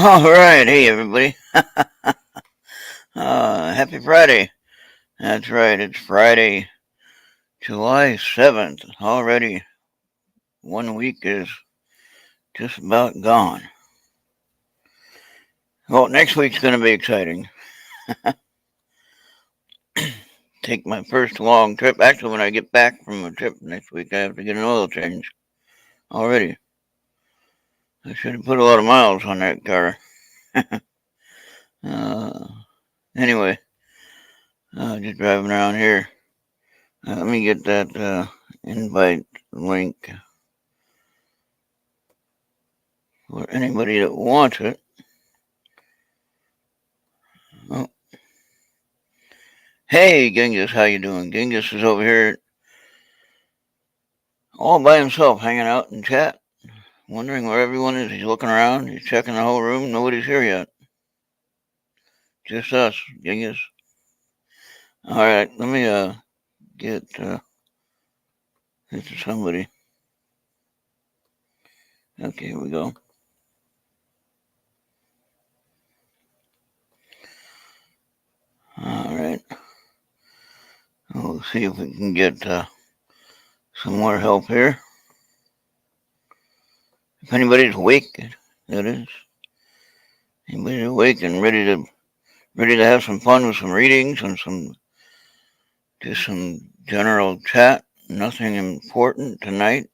All right, hey everybody. Happy Friday. That's right, it's Friday, July 7th. Already 1 week is just about gone. Well, next week's going to be exciting. Take my first long trip. Actually, when I get back from a trip next week, I have to get an oil change already. I should have put a lot of miles on that car. Anyway, just driving around here. Let me get that invite link for anybody that wants it. Oh. Hey, Genghis, how you doing? Genghis is over here all by himself, hanging out in chat, wondering where everyone is. He's looking around. He's checking the whole room. Nobody's here yet. Just us, Genghis. All right, let me get to somebody. Okay, here we go. All right. We'll see if we can get some more help here. If anybody's awake, that is. Anybody's awake and ready to have some fun with some readings and some general chat. Nothing important tonight.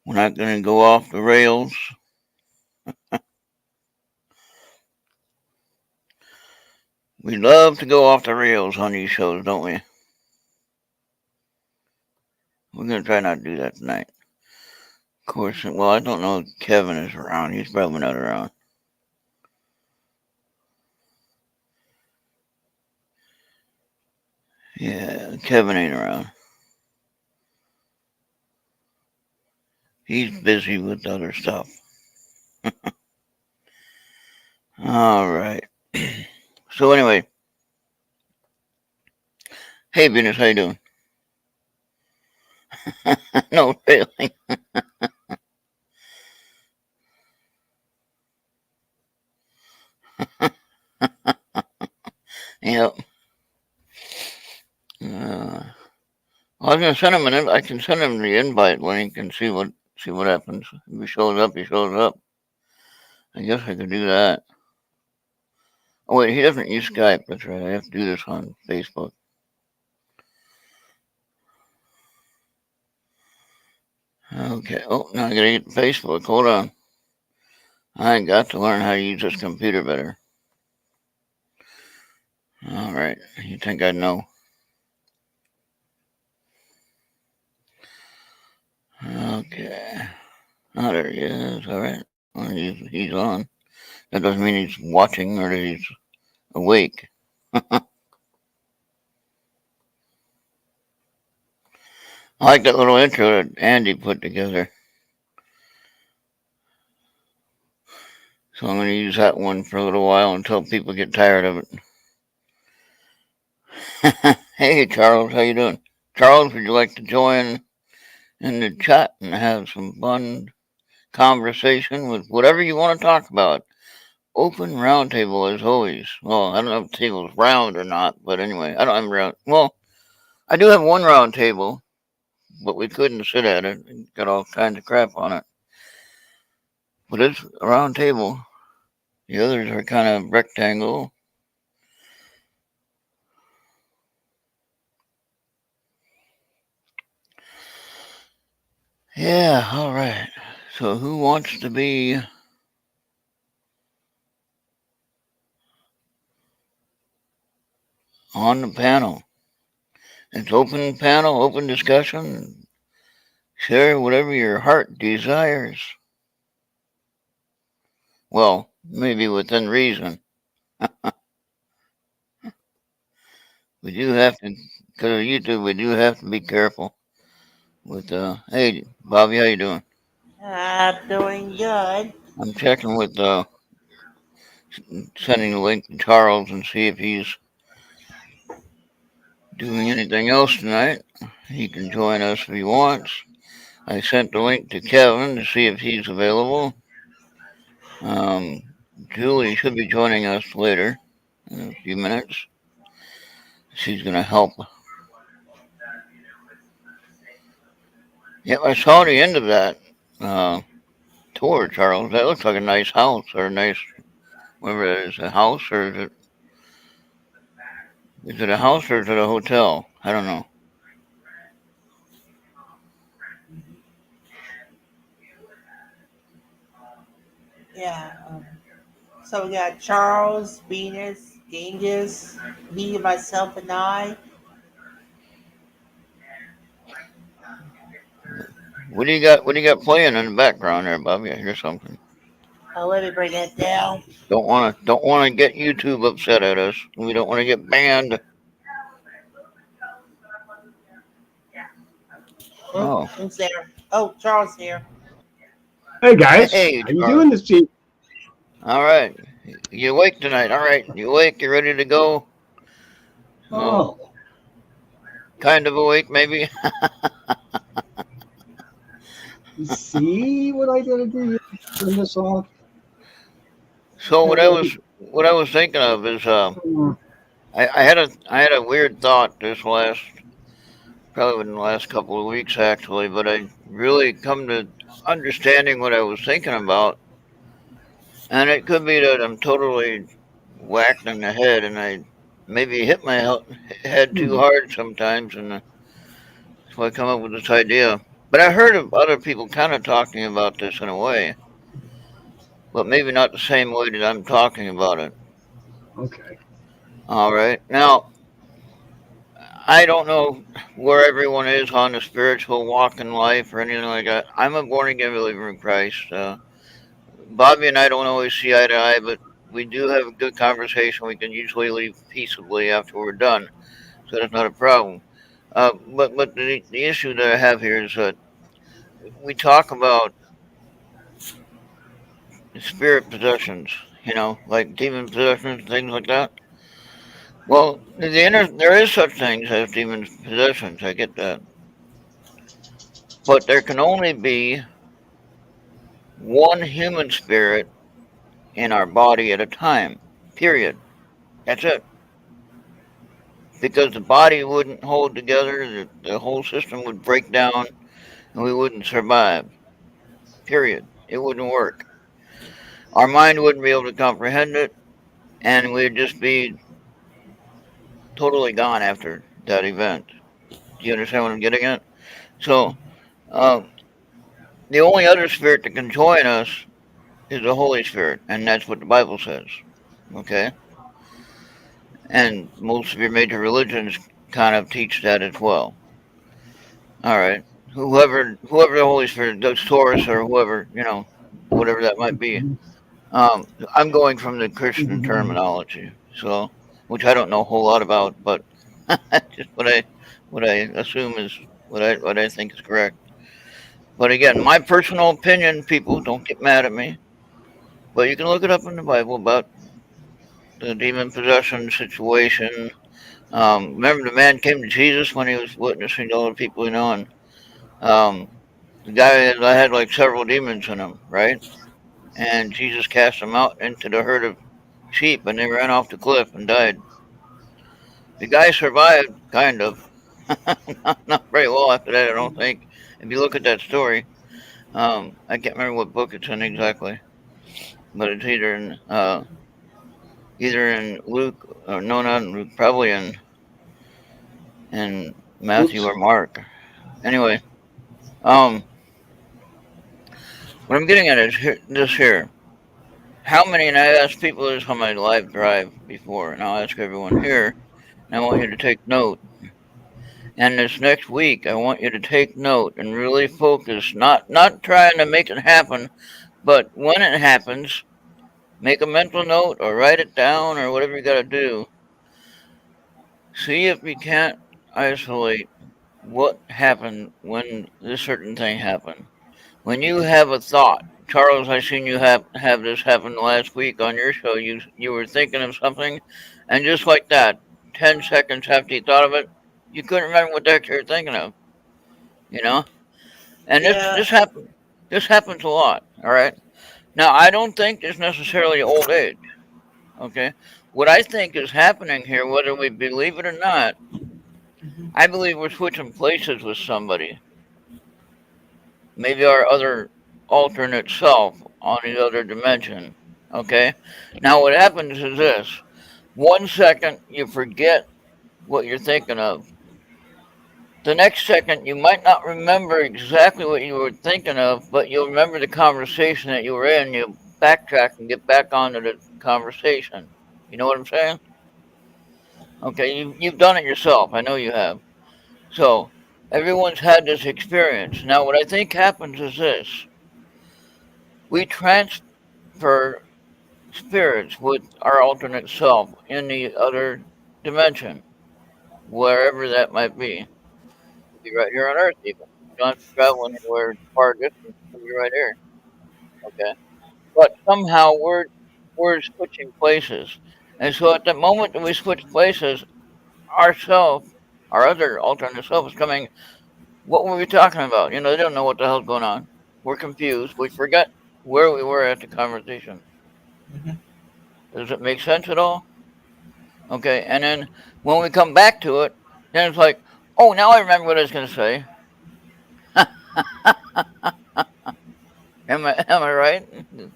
We're not going to go off the rails. We love to go off the rails on these shows, don't we? We're going to try not to do that tonight. Of course, well, I don't know if Kevin is around. He's probably not around. Yeah, Kevin ain't around. He's busy with other stuff. All right. So anyway, hey Venus, how you doing? No, really. Yep. I was gonna send him I can send him the invite link and see what happens. If he shows up, he shows up. I guess I could do that. Oh wait, he doesn't use Skype. That's right. I have to do this on Facebook. Okay. Oh, now I gotta get Facebook. Hold on. I got to learn how to use this computer better. All right. You think I'd know? Okay. Oh, there he is. All right. Well, he's on. That doesn't mean he's watching or that he's awake. I like that little intro that Andy put together. So I'm going to use that one for a little while until people get tired of it. Hey, Charles, how you doing? Charles, would you like to join in the chat and have some fun conversation with whatever you want to talk about? Open roundtable as always. Well, I don't know if the table's round or not, but anyway, I don't have a round. Well, I do have one round table, but we couldn't sit at it. It got all kinds of crap on it. But it's a round table. The others are kind of rectangle. Yeah, all right. So who wants to be on the panel? It's open panel, open discussion. Share whatever your heart desires. Well, maybe within reason. We do have to, because of YouTube, we do have to be careful with, hey, Bobby, how you doing? I'm doing good. I'm checking with, sending the link to Charles and see if he's doing anything else tonight. He can join us if he wants. I sent the link to Kevin to see if he's available. Um, Julie should be joining us later in a few minutes. She's going to help. Yep, I saw the end of that uh, tour, Charles. That looks like a nice house or a nice, whatever it is, a house or is it a house or is it a hotel? I don't know. Yeah. So we got Charles, Venus, Genghis, me, myself, and I. What do you got? What do you got playing in the background there, Bobby? I hear something. Let me bring that down. Don't want to get YouTube upset at us. We don't want to get banned. Oh, Who's there? Oh, Charles here. Hey guys, hey, how you Charles. doing this evening? All right, you awake tonight? All right, you awake? You ready to go? Oh, Oh, kind of awake, maybe. you see what I gotta do here? Turn this off. So what And I then, was thinking of is I had a weird thought this last probably within the last couple of weeks actually, but I really come to understanding what I was thinking about, and it could be that I'm totally whacked in the head, and I maybe hit my head too hmm, hard sometimes, and so I come up with this idea. But I heard of other people kind of talking about this in a way, but maybe not the same way that I'm talking about it. okay. All right, now I don't know where everyone is on the spiritual walk in life or anything like that. I'm a born again believer in Christ. Bobby and I don't always see eye to eye, but we do have a good conversation. We can usually leave peaceably after we're done, so that's not a problem. But the issue that I have here is that we talk about spirit possessions, like demon possessions, things like that. Well, there is such things as demon possessions. I get that, but there can only be one human spirit in our body at a time. Period. That's it. Because the body wouldn't hold together, the whole system would break down, and we wouldn't survive. Period. It wouldn't work. Our mind wouldn't be able to comprehend it, and we'd just be totally gone after that event. Do you understand what I'm getting at? So, uh, the only other spirit that can join us is the Holy Spirit, and that's what the Bible says. Okay? And most of your major religions kind of teach that as well. All right. Whoever the Holy Spirit, those Taurus or whoever, whatever that might be. Mhm, I'm going from the Christian mhm, terminology, so which I don't know a whole lot about, but just what I assume is what I think is correct. But again, my personal opinion, people don't get mad at me, but you can look it up in the Bible about the demon possession situation. Remember, the man came to Jesus when he was witnessing to all the people, and um, the guy had like several demons in him, right? And Jesus cast them out into the herd of sheep, and they ran off the cliff and died. The guy survived, kind of, not very well after that, I don't think. If you look at that story, I can't remember what book it's in exactly, but it's either in Luke, or no, not in Luke, probably in Matthew oops. or Mark. Anyway, um, what I'm getting at is this here. How many, and I asked people this on my live drive before, and I'll ask everyone here, and I want you to take note. And this next week, I want you to take note and really focus, not trying to make it happen, but when it happens, make a mental note or write it down or whatever you got to do. See if you can't isolate what happened when this certain thing happened. When you have a thought, Charles, I seen you have this happen last week on your show. You were thinking of something, and just like that, 10 seconds after you thought of it, you couldn't remember what the heck you were thinking of. You know, and this Yeah. this happen this happens a lot. All right, Now, I don't think it's necessarily old age. Okay, what I think is happening here, whether we believe it or not, Hmm. I believe we're switching places with somebody. Maybe our other alternate self on the other dimension. Okay, now what happens is this: 1 second you forget what you're thinking of. The next second, you might not remember exactly what you were thinking of, but you'll remember the conversation that you were in. You'll backtrack and get back onto the conversation. You know what I'm saying? Okay, you've done it yourself. I know you have. So, everyone's had this experience. Now, what I think happens is this: we transfer spirits with our alternate self in the other dimension, wherever that might be. Could be right here on Earth, even. You don't have to travel anywhere far distance. It could be right here. Okay, but somehow we're switching places, and so at the moment that we switch places, ourself, our other alternate self, is coming. What were we talking about? They don't know what the hell's going on. We're confused. We forget where we were at the conversation. Hmm. Does it make sense at all? Okay, and then when we come back to it, then it's like, oh, now I remember what I was going to say. Am I right? Does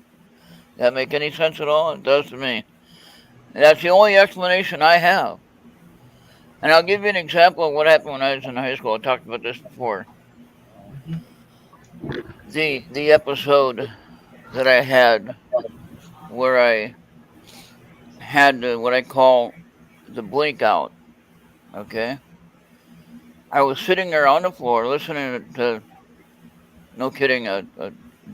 that make any sense at all? It does to me. And that's the only explanation I have. And I'll give you an example of what happened when I was in high school. I talked about this before. Hmm. The episode that I had where I had what I call the blink out. Okay, I was sitting there on the floor listening to, no kidding, a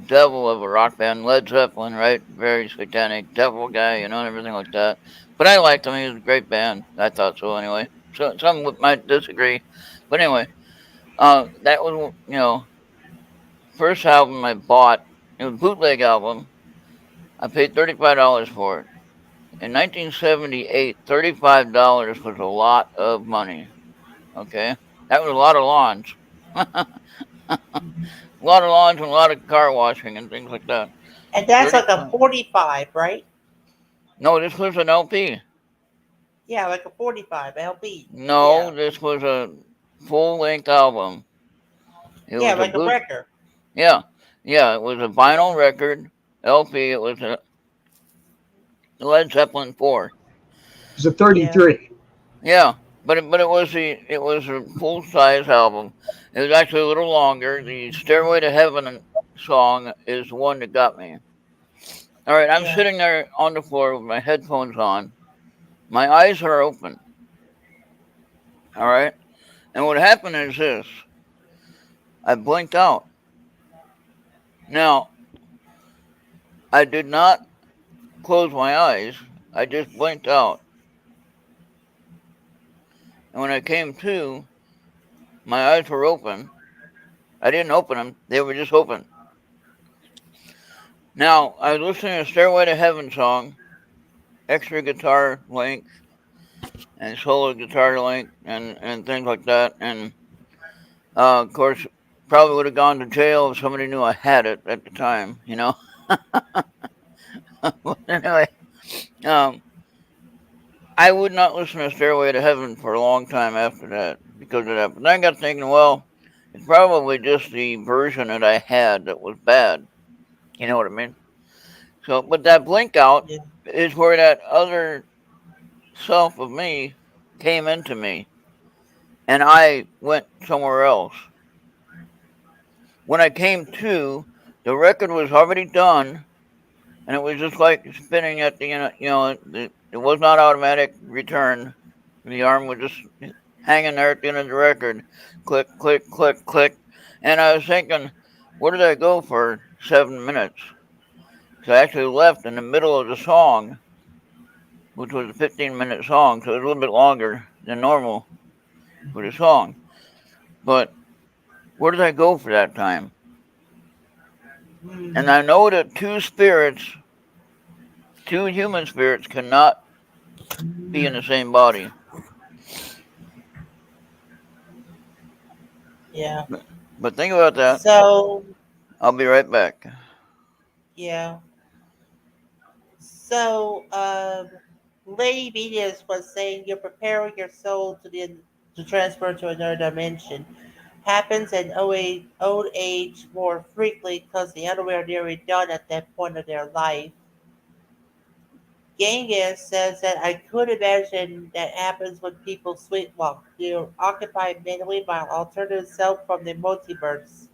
devil of a rock band, Led Zeppelin, right? Very satanic devil guy, and everything like that. But I liked him. He was a great band. I thought so anyway. So some might disagree, but anyway, that was first album I bought. It was a bootleg album. I paid $35 for it. In 1978, $35 was a lot of money. Okay, that was a lot of lawns, a lot of lawns and a lot of car washing and things like that. And that's like a 35. 45, right? No, this was an LP. Yeah, like a 45 LP. No, Yeah. this was a full length album. It Yeah, was a like a boot. record. Yeah, yeah. It was a vinyl record LP. It was a Led Zeppelin 4. It was a Yeah. 33. Yeah, but it was a full size album. It was actually a little longer. The Stairway to Heaven song is the one that got me. All right, I'm Yeah. sitting there on the floor with my headphones on. My eyes are open. All right, and what happened is this: I blinked out. Now, I did not close my eyes. I just blinked out, and when I came to, my eyes were open. I didn't open them; they were just open. Now, I was listening to Stairway to Heaven song, extra guitar length and solo guitar length and things like that. And of course, probably would have gone to jail if somebody knew I had it at the time. But anyway, um, I would not listen to Stairway to Heaven for a long time after that because of that. But then I got thinking, well, it's probably just the version that I had that was bad. You know what I mean? So, but that blink out Yeah. is where that other self of me came into me, and I went somewhere else. When I came to, the record was already done, and it was just like spinning at the it was not automatic return. The arm was just hanging there at the end of the record, click, click, click, click, and I was thinking, where did I go for 7 minutes? So I actually left in the middle of the song, which was a 15-minute song, so it was a little bit longer than normal for the song. But where did I go for that time? And Hmm. I know that two human spirits cannot be in the same body. Yeah. But think about that. So, I'll be right back. yeah. So, Lady Venus was saying you're preparing your soul to transfer to another dimension. Happens in old age more frequently because the underwear are nearly done at that point of their life. Genghis says that I could imagine that happens when people sleepwalk. They're occupied mentally by an alternative self from the multiverse.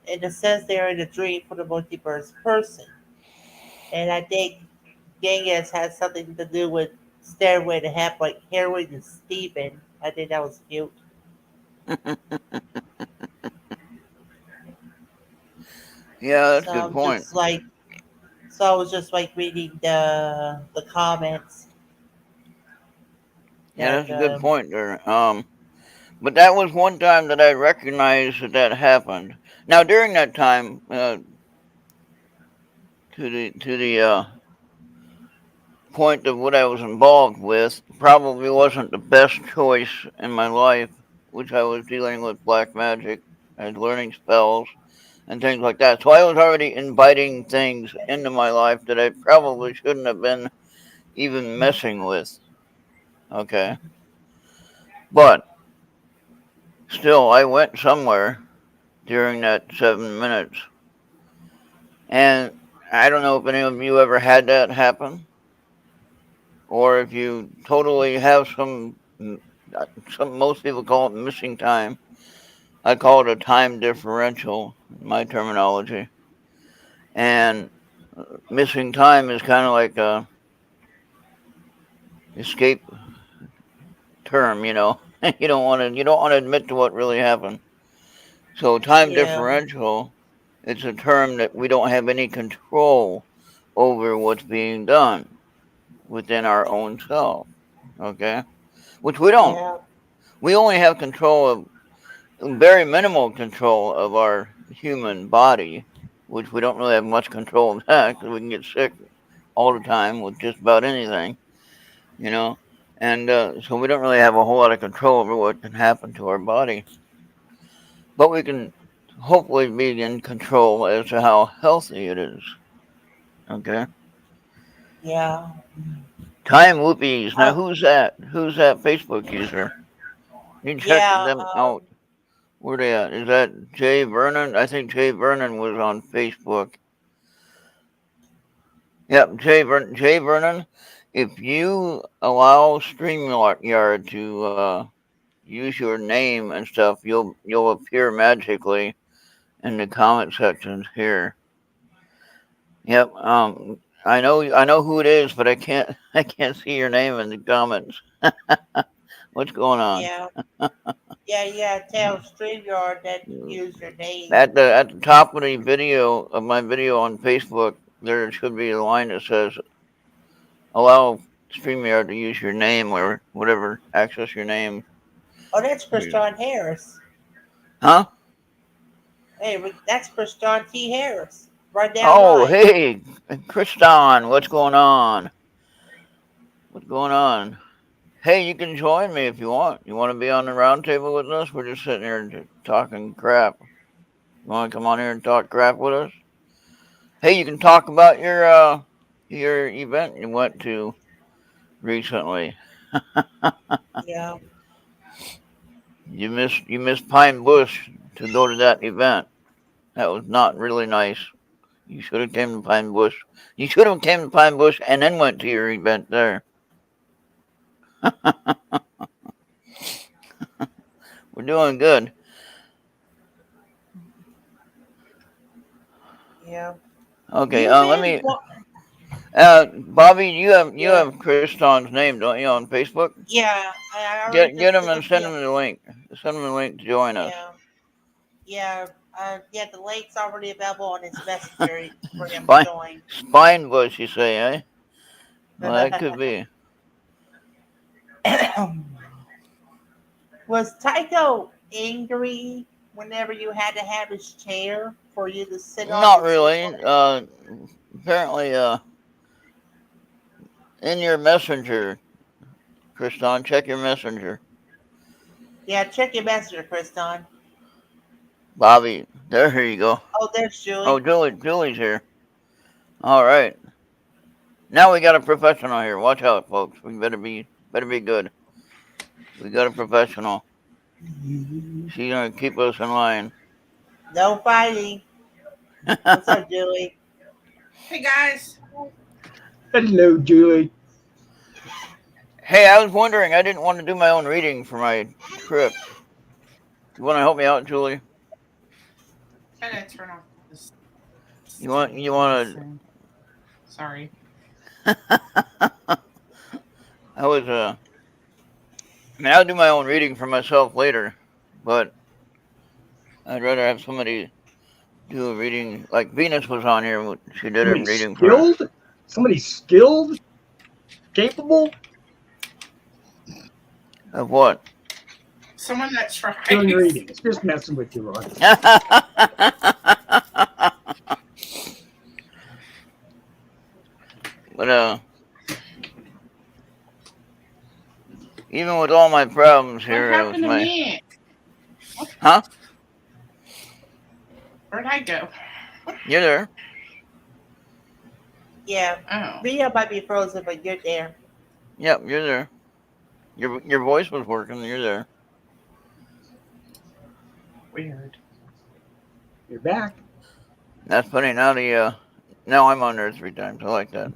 In a sense, they're in a dream for the multiverse person. And I think Genghis has something to do with Stairway to Heaven, like Harry and Stephen. I think that was cute. Yeah, that's a So good I'm point. just like, so I was just like reading the comments Yeah, that that's a good point there. But that was one time that I recognized that that happened. Now, during that time, to the point of what I was involved with, probably wasn't the best choice in my life, which I was dealing with black magic and learning spells and things like that. So I was already inviting things into my life that I probably shouldn't have been even messing with. Okay, but still, I went somewhere during that 7 minutes. And I don't know if any of you ever had that happen, or if you totally have some most people call it missing time. I call it a time differential in my terminology. And missing time is kind of like a escape term, you know. You don't want to admit to what really happened. So time yeah, differential, it's a term that we don't have any control over what's being done within our own self. Okay? Which we don't. yeah, We only have control of very minimal control of our human body, which we don't really have much control of that because we can get sick all the time with just about anything, you know. And so we don't really have a whole lot of control over what can happen to our body, but we can hopefully be in control as to how healthy it is. Okay. yeah. Time whoopies. Now, Oh, who's that? Who's that Facebook user? You can check yeah. them out. Where they at? Is that Jay Vernon? I think Jay Vernon was on Facebook. Yep, Jay Vernon. If you allow StreamYard to use your name and stuff, you'll appear magically in the comment sections here. Yep. I know who it is, but I can't I can't see your name in the comments. What's going on? Yeah, yeah, yeah. Tell StreamYard that use your name. At the top of the video of my video on Facebook, there should be a line that says allow StreamYard to use your name or whatever, access your name. Oh, that's Christian Harris. Huh? Hey, that's Christian T. Harris. Right down Oh, line. hey, Kriston, what's going on? What's going on? Hey, you can join me if you want. You want to be on the round table with us? We're just sitting here talking crap. You want to come on here and talk crap with us? Hey, you can talk about your event you went to recently. Yeah, You missed Pine Bush to go to that event. That was not really nice. You should have came to Pine Bush. You should have came to Pine Bush and then went to your event there. We're doing good. yeah. Okay. You've Let been me. what? Bobby, you Yeah, have Kriston's name, don't you, on Facebook? yeah. I already Get just him sent and him send the him the link. Send him the link to join us. yeah, yeah. Yeah, the link's already available on his messenger for him to Spine join. Spine Bush, you say, eh? Well, that could be. Was Tycho angry whenever you had to have his chair for you to sit on Not to sleep really. on? Apparently, in your messenger, Kriston, check your messenger. Yeah, check your messenger, Kriston. Bobby, there you go. Oh, there's Oh, Julie. Julie's here. All right. Now we got a professional here. Watch out, folks. We better be good. We got a professional. She's gonna keep us in line. No fighting. What's up, Julie? Hey guys. Hello, Julie. Hey, I was wondering. I didn't want to do my own reading for my trip. You want to help me out, Julie? I gotta turn off this. You want to? Sorry. I was I mean, I'll do my own reading for myself later, but I'd rather have somebody do a reading. Like Venus was on here; she did a Somebody reading for us. skilled? Somebody skilled? Capable? Of what? Someone that tries. Doing readings. Just messing with you, Ron. But even with all my problems What here, happened to me? Huh? Where'd I go? You're there. Yeah. Oh. Ria might be frozen, but you're there. Yep, you're there. Your voice was working. You're there. Weird. You're back. That's funny. Now I'm on there 3 times. I like that.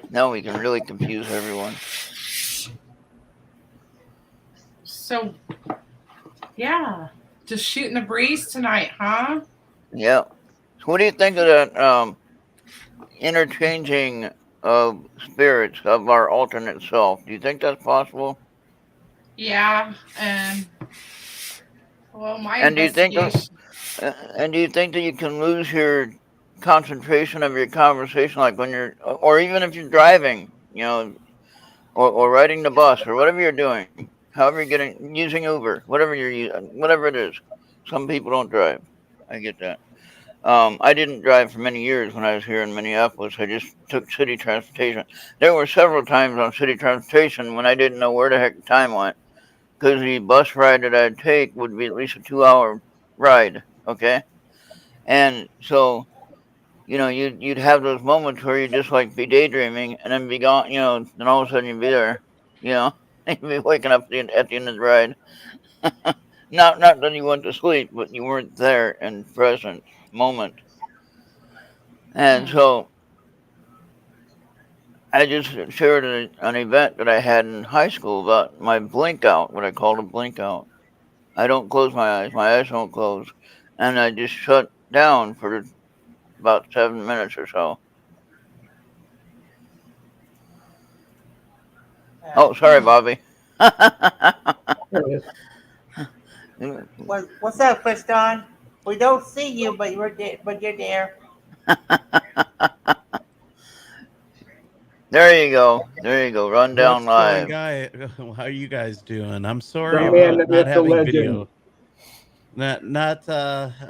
Now we can really confuse everyone. So, yeah. Just shooting the breeze tonight, huh? Yeah. So what do you think of that interchanging of spirits of our alternate self? Do you think that's possible? Yeah. And, well, my And do you think investigation. and do you think that you can lose your concentration of your conversation, like when you're, or even if you're driving, or riding the bus or whatever you're doing, however you're using Uber, whatever you're using, whatever it is. Some people don't drive. I get that. I didn't drive for many years when I was here in Minneapolis. I just took city transportation. There were several times on city transportation when I didn't know where the heck the time went, because the bus ride that I'd take would be at least a 2-hour ride. Okay, and so you'd have those moments where you just like be daydreaming and then be gone. Then all of a sudden you'd be there. You'd be waking up at the end of the ride. Not that you went to sleep, but you weren't there in present moment. And so I just shared an event that I had in high school about my blink out, what I call a blink out. I don't close my eyes don't close, and I just shut down for about 7 minutes or so. Oh, sorry, Bobby. What's up, Kriston? We don't see you, but you're there. There you go. Run down live. How are you guys doing? I'm sorry The man, about the not myth, the having legend. video.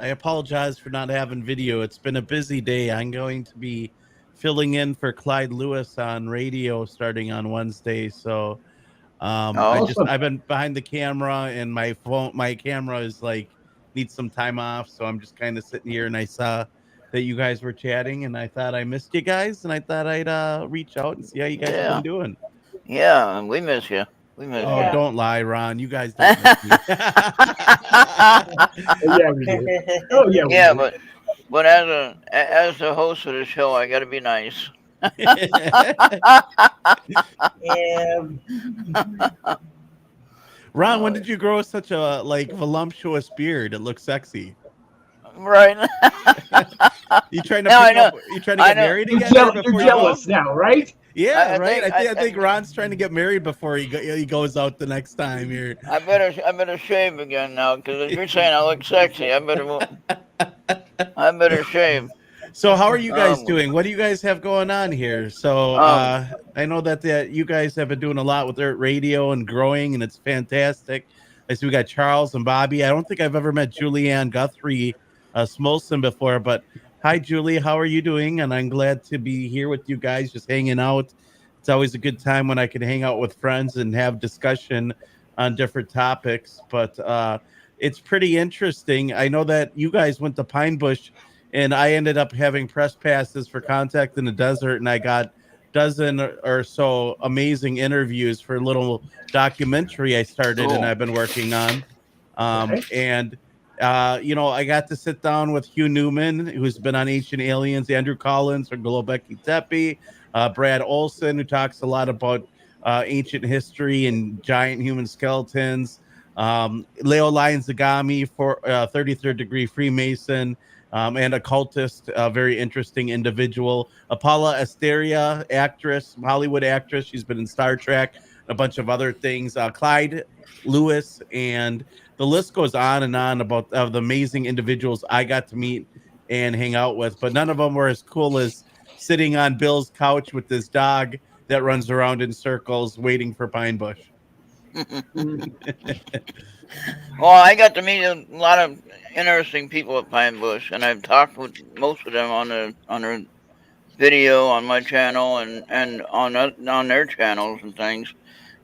I apologize for not having video. It's been a busy day. I'm going to be filling in for Clyde Lewis on radio starting on Wednesday. So Awesome. I've been behind the camera, and my camera is needs some time off. So I'm just kind of sitting here, and I saw that you guys were chatting, and I thought I missed you guys, and I thought I'd reach out and see how you guys have been doing. Yeah, and we miss you. Oh, don't lie, Ron. You guys don't miss me. Yeah, we do. Oh, yeah, we Yeah, do. but as the host of the show, I got to be nice. Yeah. Ron, when did you grow such a voluptuous beard? It looks sexy. Right. You trying to get married again? You're jealous now, right? Yeah, right. I think Ron's trying to get married before he goes out the next time here. I better shave again now, because if you're saying I look sexy, I better shave. So how are you guys doing? What do you guys have going on here? So I know that you guys have been doing a lot with Errt Radio and growing, and it's fantastic. I see we got Charles and Bobby. I don't think I've ever met Julianne Guthrie Smolson before, but hi, Julie. How are you doing? And I'm glad to be here with you guys, just hanging out. It's always a good time when I can hang out with friends and have discussion on different topics. But it's pretty interesting. I know that you guys went to Pine Bush and I ended up having press passes for Contact in the Desert, and I got dozen or so amazing interviews for a little documentary I started and Cool. I've been working on. Okay. And I got to sit down with Hugh Newman, who's been on Ancient Aliens, Andrew Collins from Globeki Tepe, Brad Olson, who talks a lot about ancient history and giant human skeletons. Leo Lyons Zagami for 33rd degree Freemason, and occultist, a very interesting individual. Paula Asteria, actress, Hollywood actress. She's been in Star Trek, a bunch of other things. Clyde Lewis, and the list goes on and on about the amazing individuals I got to meet and hang out with. But none of them were as cool as sitting on Bill's couch with this dog that runs around in circles waiting for Pine Bush. Well, I got to meet a lot of interesting people at Pine Bush, and I've talked with most of them on their video on my channel and on their channels and things.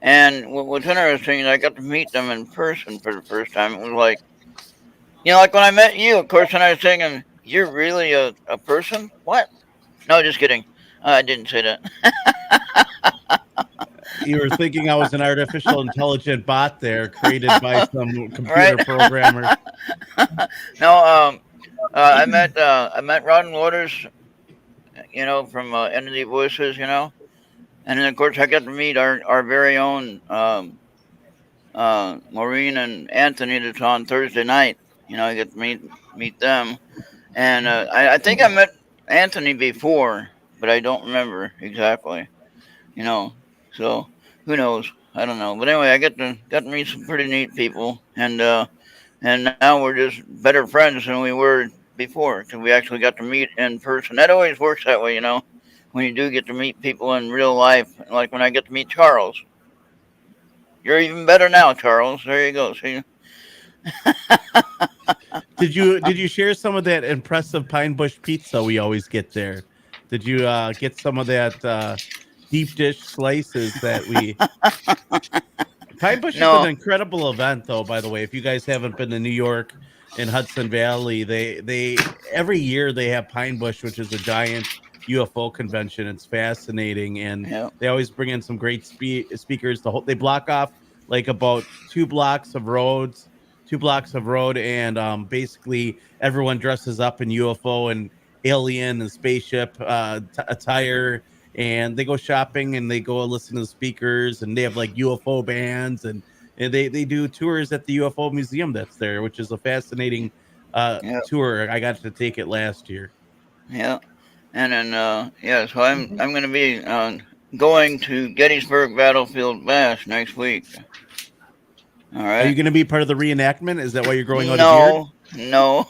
And what's interesting is I got to meet them in person for the first time. It was like, like when I met you, of course, and I was thinking, you're really a person? What? No, just kidding. I didn't say that. You were thinking I was an artificial intelligent bot there created by some computer Right? programmer. No, I met Ron Waters, from Entity Voices, and then of course I got to meet our very own Maureen and Anthony that's on Thursday night. I get to meet them, and I think I met Anthony before, but I don't remember exactly. So who knows? I don't know. But anyway, I got to meet some pretty neat people, and now we're just better friends than we were before because we actually got to meet in person. That always works that way, when you do get to meet people in real life, like when I get to meet Charles. You're even better now, Charles. There you go. See. Did you share some of that impressive Pine Bush pizza we always get there? Did you get some of that deep dish slices that we? Pine Bush is an No. incredible event, though. By the way, if you guys haven't been to New York in Hudson Valley, they every year they have Pine Bush, which is a giant UFO convention. It's fascinating, and Yeah. they always bring in some great speakers. They block off like about 2 blocks of roads, 2 blocks of road, and basically everyone dresses up in UFO and alien and spaceship attire, and they go shopping and they go listen to the speakers, and they have like UFO bands, and they do tours at the UFO museum that's there, which is a fascinating Yeah. tour. I got to take it last year. Yeah. And then so I'm going to be going to Gettysburg Battlefield Bash next week. All Are you right. going to be part of the reenactment? Is that why you're growing out a beard? No.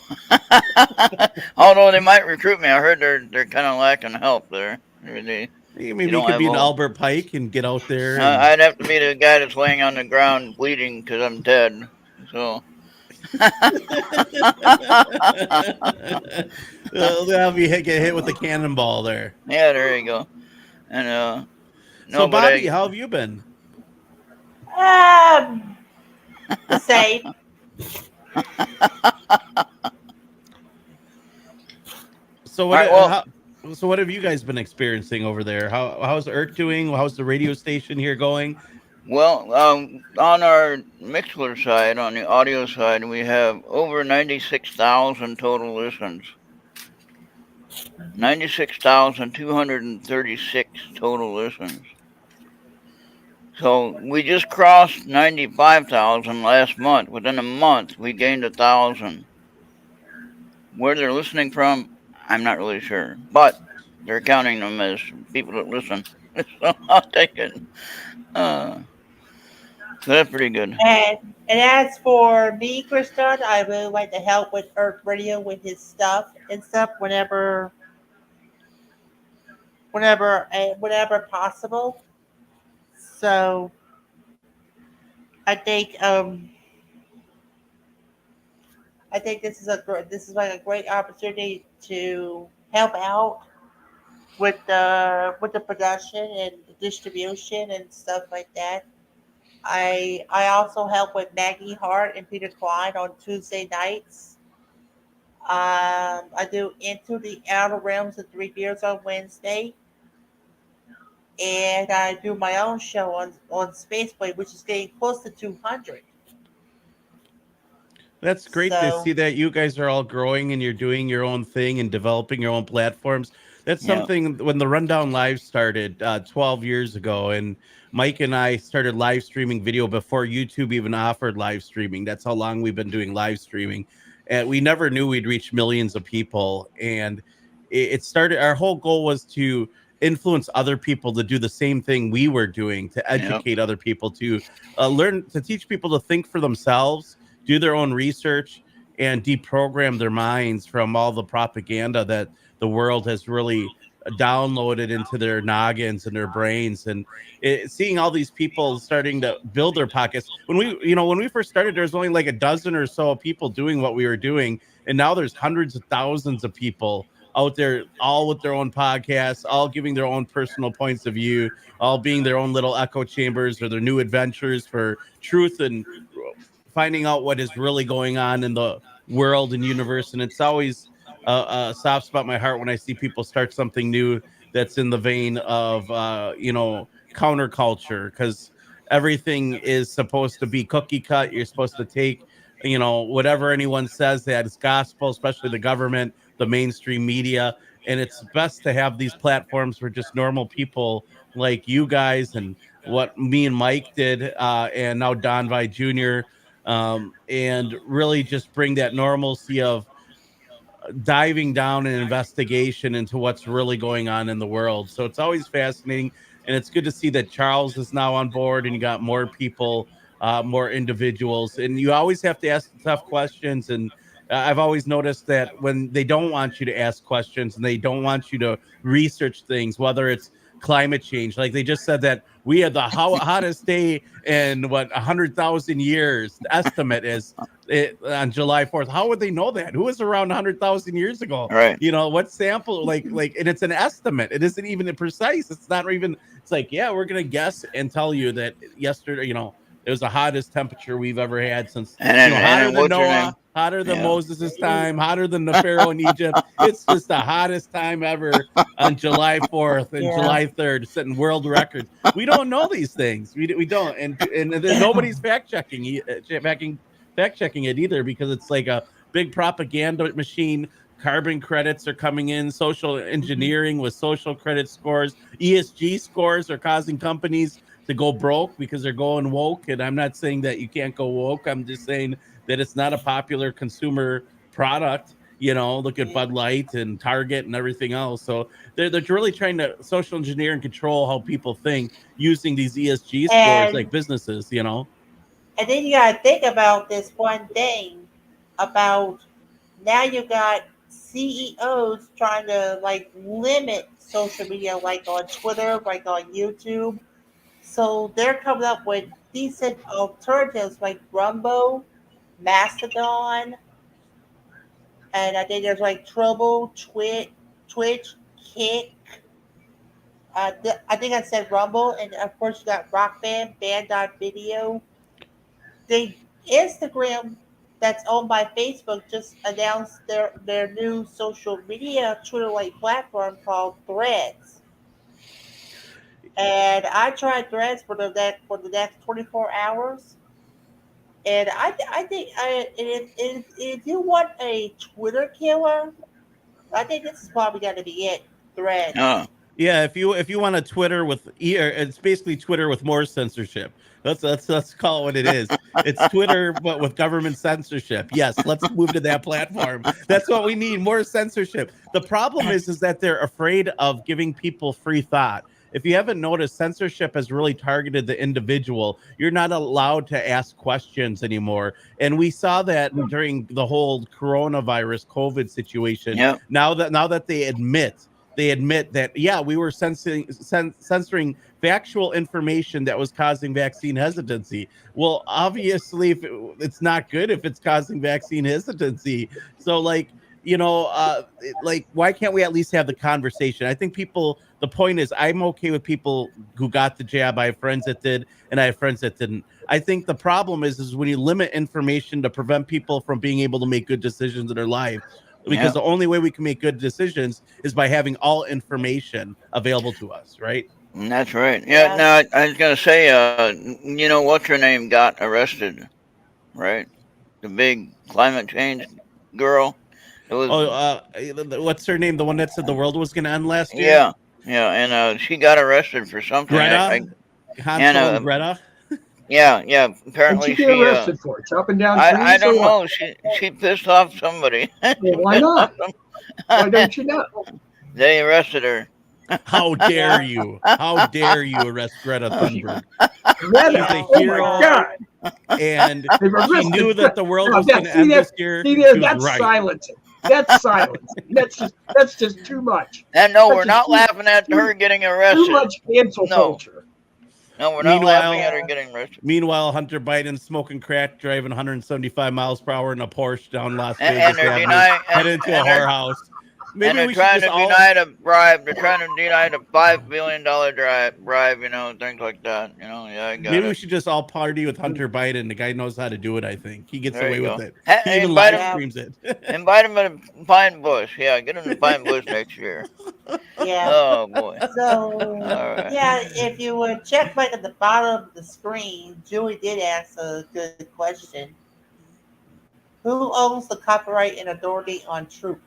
Although they might recruit me, I heard they're kind of lacking help there. They Maybe you don't could have be an all. Albert Pike and get out there and I'd have to be the guy that's laying on the ground bleeding because I'm dead. So. they'll have you get hit with the cannonball there. Yeah, there you go. And So, no, but Bobby, how have you been? The same. So all right. Well, what have you guys been experiencing over there? How's Errt doing? How's the radio station here going? on our Mixler side, on the audio side, we have over 96,000 total listens. 96,236 total listens. So we just crossed 95,000 last month. Within a month, we gained 1,000. Where they're listening from, I'm not really sure, but they're counting them as people that listen. So I'll take it. So that's pretty good. And as for me, Kristen, I really like to help with Earth Radio with his stuff and stuff whenever possible. So I think this is like a great opportunity to help out with the production and the distribution and stuff like that. I also help with Maggie Hart and Peter Klein on Tuesday nights. I do Into the Outer Realms of Three Beers on Wednesday, and I do my own show on Spaceplay, which is getting close to 200. That's great to So see that you guys are all growing and you're doing your own thing and developing your own platforms. That's Yeah. something when the Rundown Live started 12 years ago, and Mike and I started live streaming video before YouTube even offered live streaming. That's how long we've been doing live streaming. And we never knew we'd reach millions of people. And it started, our whole goal was to influence other people to do the same thing we were doing, to Yep. educate other people, to learn, to teach people to think for themselves, do their own research, and deprogram their minds from all the propaganda that the world has really downloaded into their noggins and their brains. And seeing all these people starting to build their pockets, when we first started, there was only like a dozen or so people doing what we were doing, and now there's hundreds of thousands of people out there, all with their own podcasts, all giving their own personal points of view, all being their own little echo chambers or their new adventures for truth and finding out what is really going on in the world and universe. And it's always a soft spot in my heart when I see people start something new that's in the vein of counterculture, because everything is supposed to be cookie cut. You're supposed to take whatever anyone says that is gospel, especially the government, the mainstream media. And it's best to have these platforms for just normal people like you guys, and what me and Mike did, and now Don Vi Jr., and really just bring that normalcy of diving down an investigation into what's really going on in the world. So it's always fascinating, and it's good to see that Charles is now on board, and you got more people, more individuals, and you always have to ask tough questions. And I've always noticed that when they don't want you to ask questions and they don't want you to research things, whether it's climate change, like they just said that we had the hottest day in 100,000 years. The estimate is on July 4th. How would they know that? Who was around 100,000 years ago? Right. What sample? Like, and it's an estimate. It isn't even precise. It's not even. It's like, yeah, we're gonna guess and tell you that yesterday, it was the hottest temperature we've ever had since, hotter than Noah, hotter than Moses' time, hotter than the Pharaoh in Egypt. It's just the hottest time ever on July 4th and July 3rd, setting world records. We don't know these things. We don't, and nobody's fact checking it either, because it's like a big propaganda machine. Carbon credits are coming in, social engineering with social credit scores, ESG scores are causing companies to go broke because they're going woke. And I'm not saying that you can't go woke. I'm just saying that it's not a popular consumer product. Look at Bud Light and Target and everything else. So they're really trying to social engineer and control how people think using these ESG scores like businesses. And then you gotta think about this one thing about, now you got CEOs trying to limit social media, like on Twitter, like on YouTube. So they're coming up with decent alternatives like Rumble, Mastodon, and I think there's Trouble, Twitch, Kick. I think I said Rumble, and of course you got Rock Band, Band.video. Instagram, that's owned by Facebook, just announced their new social media Twitter-like platform called Threads. And I tried Threads for the next 24 hours. And I think if you want a Twitter killer, I think this is probably going to be it. Threads. Oh. Yeah, if you want a Twitter with it's basically Twitter with more censorship. Let's call it what it is. It's Twitter but with government censorship. Yes, let's move to that platform. That's what we need, more censorship. The problem is that they're afraid of giving people free thought. If you haven't noticed, censorship has really targeted the individual. You're not allowed to ask questions anymore. And we saw that during the whole coronavirus COVID situation. Yep. Now that they admit that, yeah, we were censoring factual information that was causing vaccine hesitancy. Well, obviously, it's not good if it's causing vaccine hesitancy. So, why can't we at least have the conversation? I think the point is, I'm okay with people who got the jab. I have friends that did, and I have friends that didn't. I think the problem is when you limit information to prevent people from being able to make good decisions in their life. because the only way we can make good decisions is by having all information available to us, right? That's right. Yeah. Now I was gonna say, what's her name got arrested, right? The big climate change girl. It was. What's her name? The one that said the world was going to end last year? Yeah. Yeah, and she got arrested for something. Greta? Hansel and Greta? Yeah. Apparently What'd you get arrested for? Chopping down trees? I don't know. She pissed off somebody. Well, why not? Why don't you know? They arrested her. How dare you? How dare you arrest Greta Thunberg? Greta, She's a hero. Oh my God. And she knew that the world was going to end this year. That's right. Silencing. That's silencing. That's just too much. And no, we're not laughing at her getting arrested. Too much cancel culture. No, we're not laughing at her getting arrested. Meanwhile, Hunter Biden smoking crack, driving 175 miles per hour in a Porsche down Las Vegas, headed to a whorehouse. Maybe they're trying to deny a bribe. They're trying to deny the $5 billion bribe, things like that. Maybe we should just all party with Hunter Biden. The guy knows how to do it, I think. He gets away with it. He even live streams it. Invite him to Pine Bush. Yeah, get him to Pine Bush next year. Yeah. Oh, boy. So, if you would check back at the bottom of the screen, Julie did ask a good question. Who owns the copyright and authority on Truth?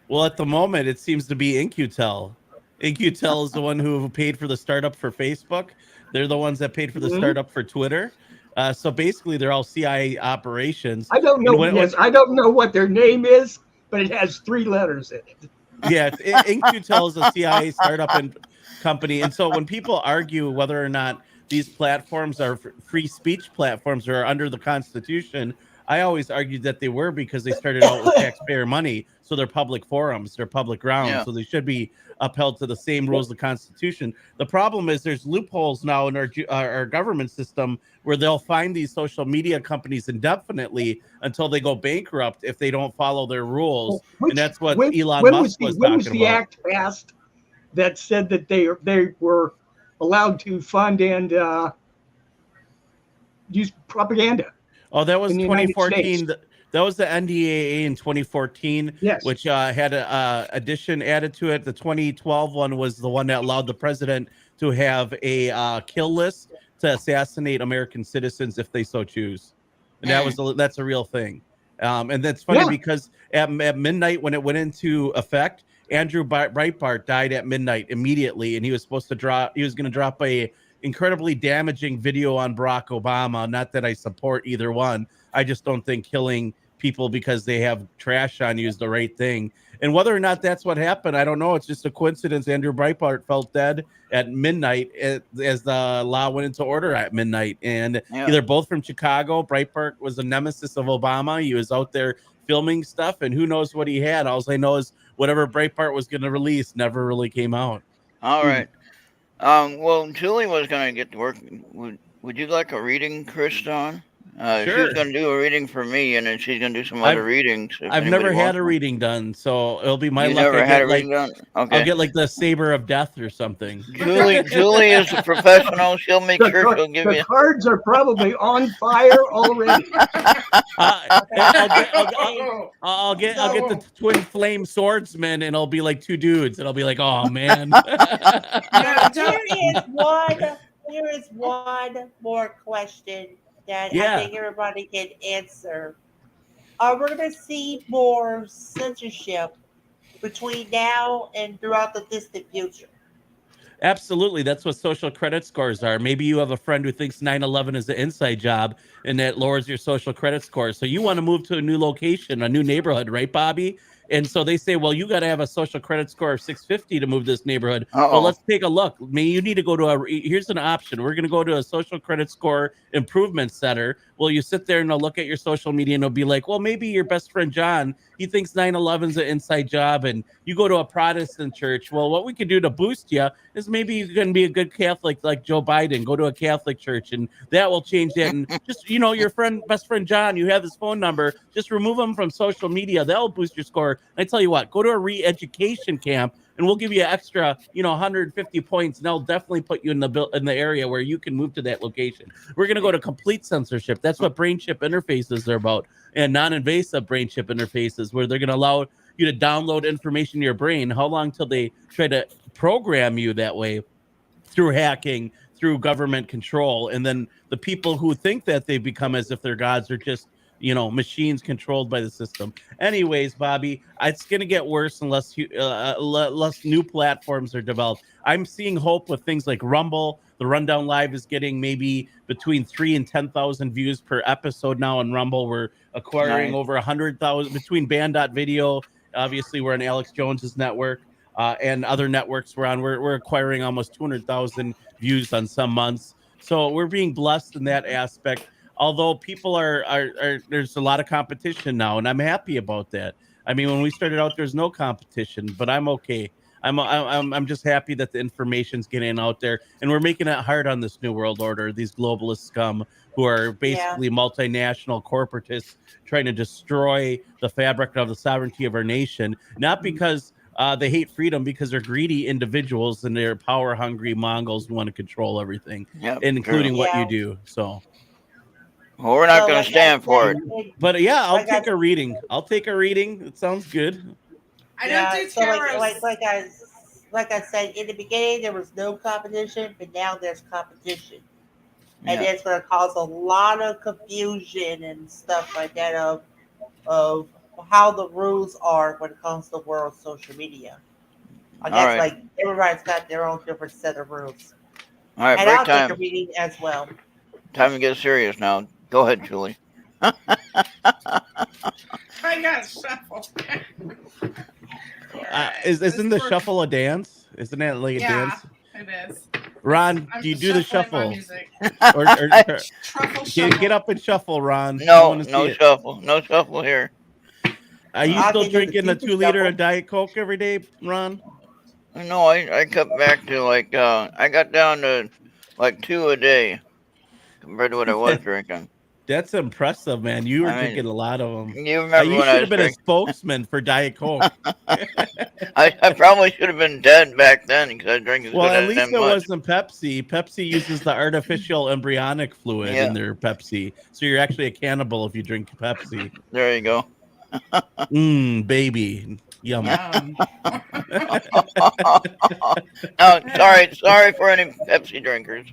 Well, at the moment, it seems to be In-Q-Tel. In-Q-Tel is the one who paid for the startup for Facebook. They're the ones that paid for the startup for Twitter. So basically, they're all CIA operations. I don't know. I don't know what their name is, but it has 3 letters in it. Yeah, In-Q-Tel is a CIA startup and company. And so when people argue whether or not these platforms are free speech platforms or are under the Constitution, I always argued that they were because they started out with taxpayer money. So they're public forums, they're public grounds. So they should be upheld to the same rules of the Constitution. The problem is there's loopholes now in our government system where they'll find these social media companies indefinitely until they go bankrupt if they don't follow their rules. And that's what Elon Musk was talking about. When was the act passed that said that they were allowed to fund and use propaganda? Oh, that was 2014. That was the NDAA in 2014, which had an addition added to it. The 2012 one was the one that allowed the president to have a kill list to assassinate American citizens if they so choose. And that's a real thing. And that's funny because at midnight when it went into effect, Andrew Breitbart died at midnight immediately, and he was going to drop a incredibly damaging video on Barack Obama. Not that I support either one. I just don't think killing people because they have trash on you is the right thing. And whether or not that's what happened, I don't know. It's just a coincidence. Andrew Breitbart felt dead at midnight as the law went into order at midnight. And they're both from Chicago. Breitbart was a nemesis of Obama. He was out there filming stuff, and who knows what he had. All I know is whatever Breitbart was going to release never really came out. All right. Well, Julie was going to get to work. Would you like a reading, Kriston? Sure. She's going to do a reading for me, and then she's going to do some other readings. I've never had a reading done, so it'll be my luck. Never had a reading done? Okay. I'll get like the saber of death or something. Julie is a professional. She'll make sure she'll give you. The cards are probably on fire already. I'll get the twin flame swordsman, and it'll be like 2 dudes, and I'll be like, oh man. There is one more question that I think everybody can answer. Are we going to see more censorship between now and throughout the distant future? Absolutely. That's what social credit scores are. Maybe you have a friend who thinks 9/11 is an inside job, and that lowers your social credit score. So you want to move to a new location, a new neighborhood, right, Bobby? And so they say, well, you got to have a social credit score of 650 to move this neighborhood. Well, let's take a look. Maybe you need to go to here's an option. We're going to go to a social credit score improvement center. Well, you sit there and they'll look at your social media and they'll be like, well, maybe your best friend, John, he thinks 9/11 is an inside job, and you go to a Protestant church. Well, what we could do to boost you is maybe you can be a good Catholic like Joe Biden, go to a Catholic church, and that will change that. And just, your best friend, John, you have his phone number, just remove him from social media. That'll boost your score. I tell you what, go to a re-education camp and we'll give you extra, 150 points, and they'll definitely put you in the area where you can move to that location. We're gonna go to complete censorship. That's what brain chip interfaces are about, and non-invasive brain chip interfaces, where they're gonna allow you to download information in your brain. How long till they try to program you that way through hacking, through government control, and then the people who think that they become as if they're gods are just machines controlled by the system. Anyways, Bobby, it's going to get worse unless less new platforms are developed. I'm seeing hope with things like Rumble. The Rundown Live is getting maybe between 3,000 and 10,000 views per episode now on Rumble. We're acquiring over 100,000 between Band.video. Obviously, we're on Alex Jones's network. And other networks we're on, we're acquiring almost 200,000 views on some months. So we're being blessed in that aspect. Although people are there's a lot of competition now, and I'm happy about that. I mean, when we started out, there's no competition, but I'm okay. I'm just happy that the information's getting out there, and we're making it hard on this new world order. These globalist scum who are basically multinational corporatists trying to destroy the fabric of the sovereignty of our nation, not because they hate freedom, because they're greedy individuals and they're power hungry Mongols who want to control everything, including what you do. So. Well, we're not going to stand for it. But yeah, I'll take a reading. I'll take a reading. It sounds good. I don't do tarots. Like I said, in the beginning, there was no competition, but now there's competition. And it's going to cause a lot of confusion and stuff like that of how the rules are when it comes to world social media. I guess like everybody's got their own different set of rules. All right, and break I'll time. take a reading as well. Time to get serious now. Go ahead, Julie. I got shuffled. Isn't the shuffle a dance? Isn't that like a dance? Yeah, it is. Ron, do you do the shuffle? or get up and shuffle, Ron. No shuffle. No shuffle here. Are you still drinking a 2-liter of Diet Coke every day, Ron? No, I cut back to like I got down to like 2 a day compared to what I was drinking. That's impressive, man. You were drinking a lot of them. You remember you should have been a spokesman for Diet Coke. I probably should have been dead back then because I drank as well, good at as least it much. wasn't Pepsi. Pepsi uses the artificial embryonic fluid in their Pepsi, so you're actually a cannibal if you drink Pepsi. There you go. Baby. Yum. No, sorry for any Pepsi drinkers.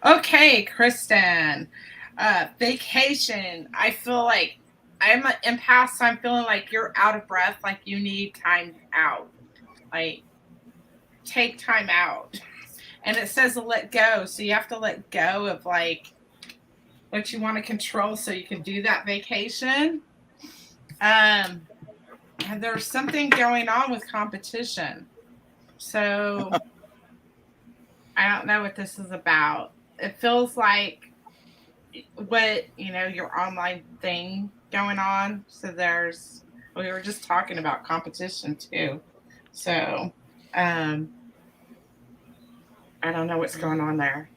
Okay, Kristen. Vacation. I feel like I'm an empath, so I'm feeling like you're out of breath, like you need time out. Like, take time out. And it says to let go, so you have to let go of like what you want to control so you can do that vacation. And there's something going on with competition. So I don't know what this is about. It feels like what, your online thing going on. So we were just talking about competition too. So I don't know what's going on there.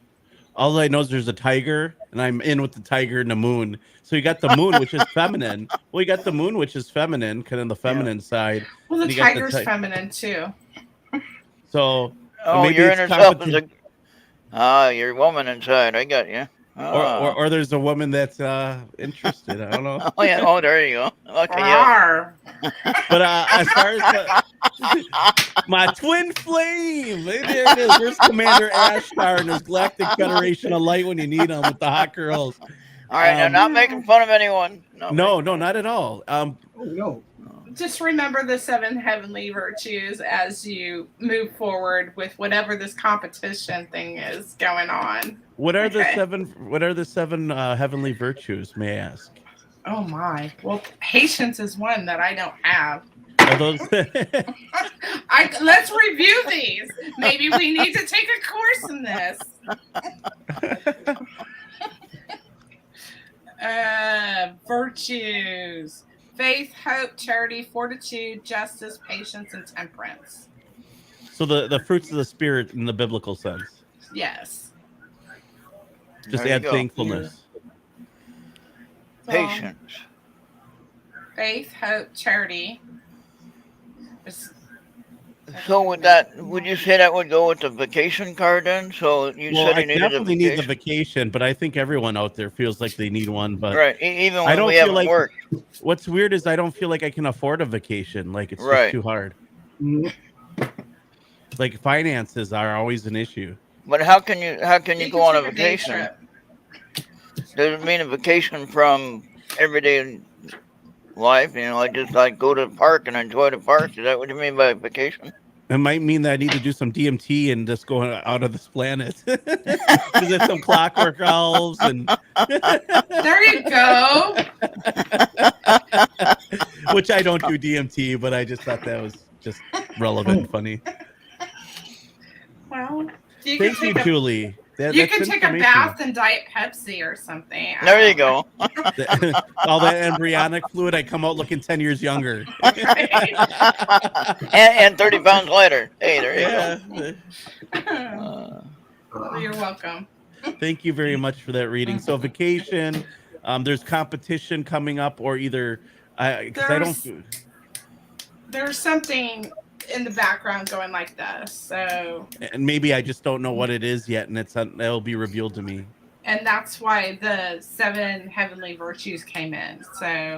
All I know is there's a tiger, and I'm in with the tiger and the moon. So you got the moon, which is feminine. Well, you got the moon, which is feminine, kind of the feminine side. Well, the tiger's feminine too. So maybe you're in yourself as you're a woman inside. I got you. Or there's a woman that's interested. I don't know. Oh, there you go. Okay, yeah. But as far as my twin flame, there it is. There's Commander Ashtar and his Galactic Federation of Light when you need them with the hot girls. All right, now not making fun of anyone. No, not at all. No. Just remember the 7 heavenly virtues as you move forward with whatever this competition thing is going on. What are the 7? What are the 7 heavenly virtues? May I ask? Oh my! Well, patience is one that I don't have. Are those? Let's review these. Maybe we need to take a course in this. Virtues. Faith, hope, charity, fortitude, justice, patience, and temperance. So the fruits of the spirit in the biblical sense. Yes. Just add thankfulness. Patience. Faith, hope, charity, It's, So with that, would you say that would go with the vacation card then? So you Well, said I you needed a definitely need the vacation, vacation, but I think everyone out there feels like they need one. But right? Even I when we don't feel haven't like worked, what's weird is I don't feel like I can afford a vacation. Like it's just right? too hard. Mm, Like finances are always an issue. But how can you you go can on a take a day vacation? trip. Does it mean a vacation from everyday life? You know, like just like go to the park and enjoy the park. Is that what you mean by vacation? It might mean that I need to do some DMT and just go out of this planet. Visit some clockwork elves and There you go. which I don't do DMT, but I just thought that was just relevant and funny. Well, you can Thank you, take a Julie. you That's can take a information. bath in Diet Pepsi or something. I There you don't go. All that embryonic fluid, I come out looking 10 years younger. know. Right? and 30 pounds lighter. Hey, there you Yeah. go. You're welcome. Thank you very much for that reading. So vacation, there's competition coming up, or either because I don't. There's something in the background going like this. So, And maybe I just don't know what it is yet, and it'll be revealed to me. and that's why the 7 heavenly virtues came in. So,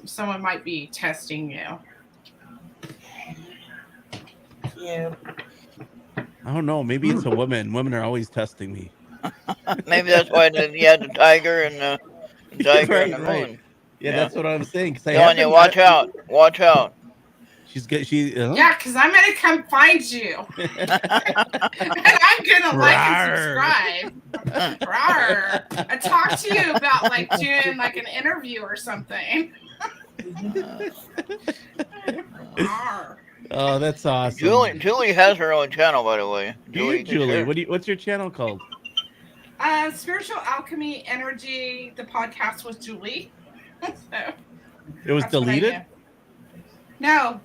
someone might be testing you. Yeah. I don't know. Maybe it's a woman. Women are always testing me. Maybe that's why you had the tiger and the tiger Right, and the right. moon. Yeah, that's what I'm saying. Telling you, watch out, watch out. She's good. Yeah, because I'm gonna come find you, and I'm gonna like and subscribe. Rawr. I talk to you about like doing like an interview or something. Rawr. Oh, that's awesome. Julie has her own channel, by the way. Julie, what's your channel called? Spiritual Alchemy Energy, the podcast with Julie. So, It was that's what I deleted? do. No.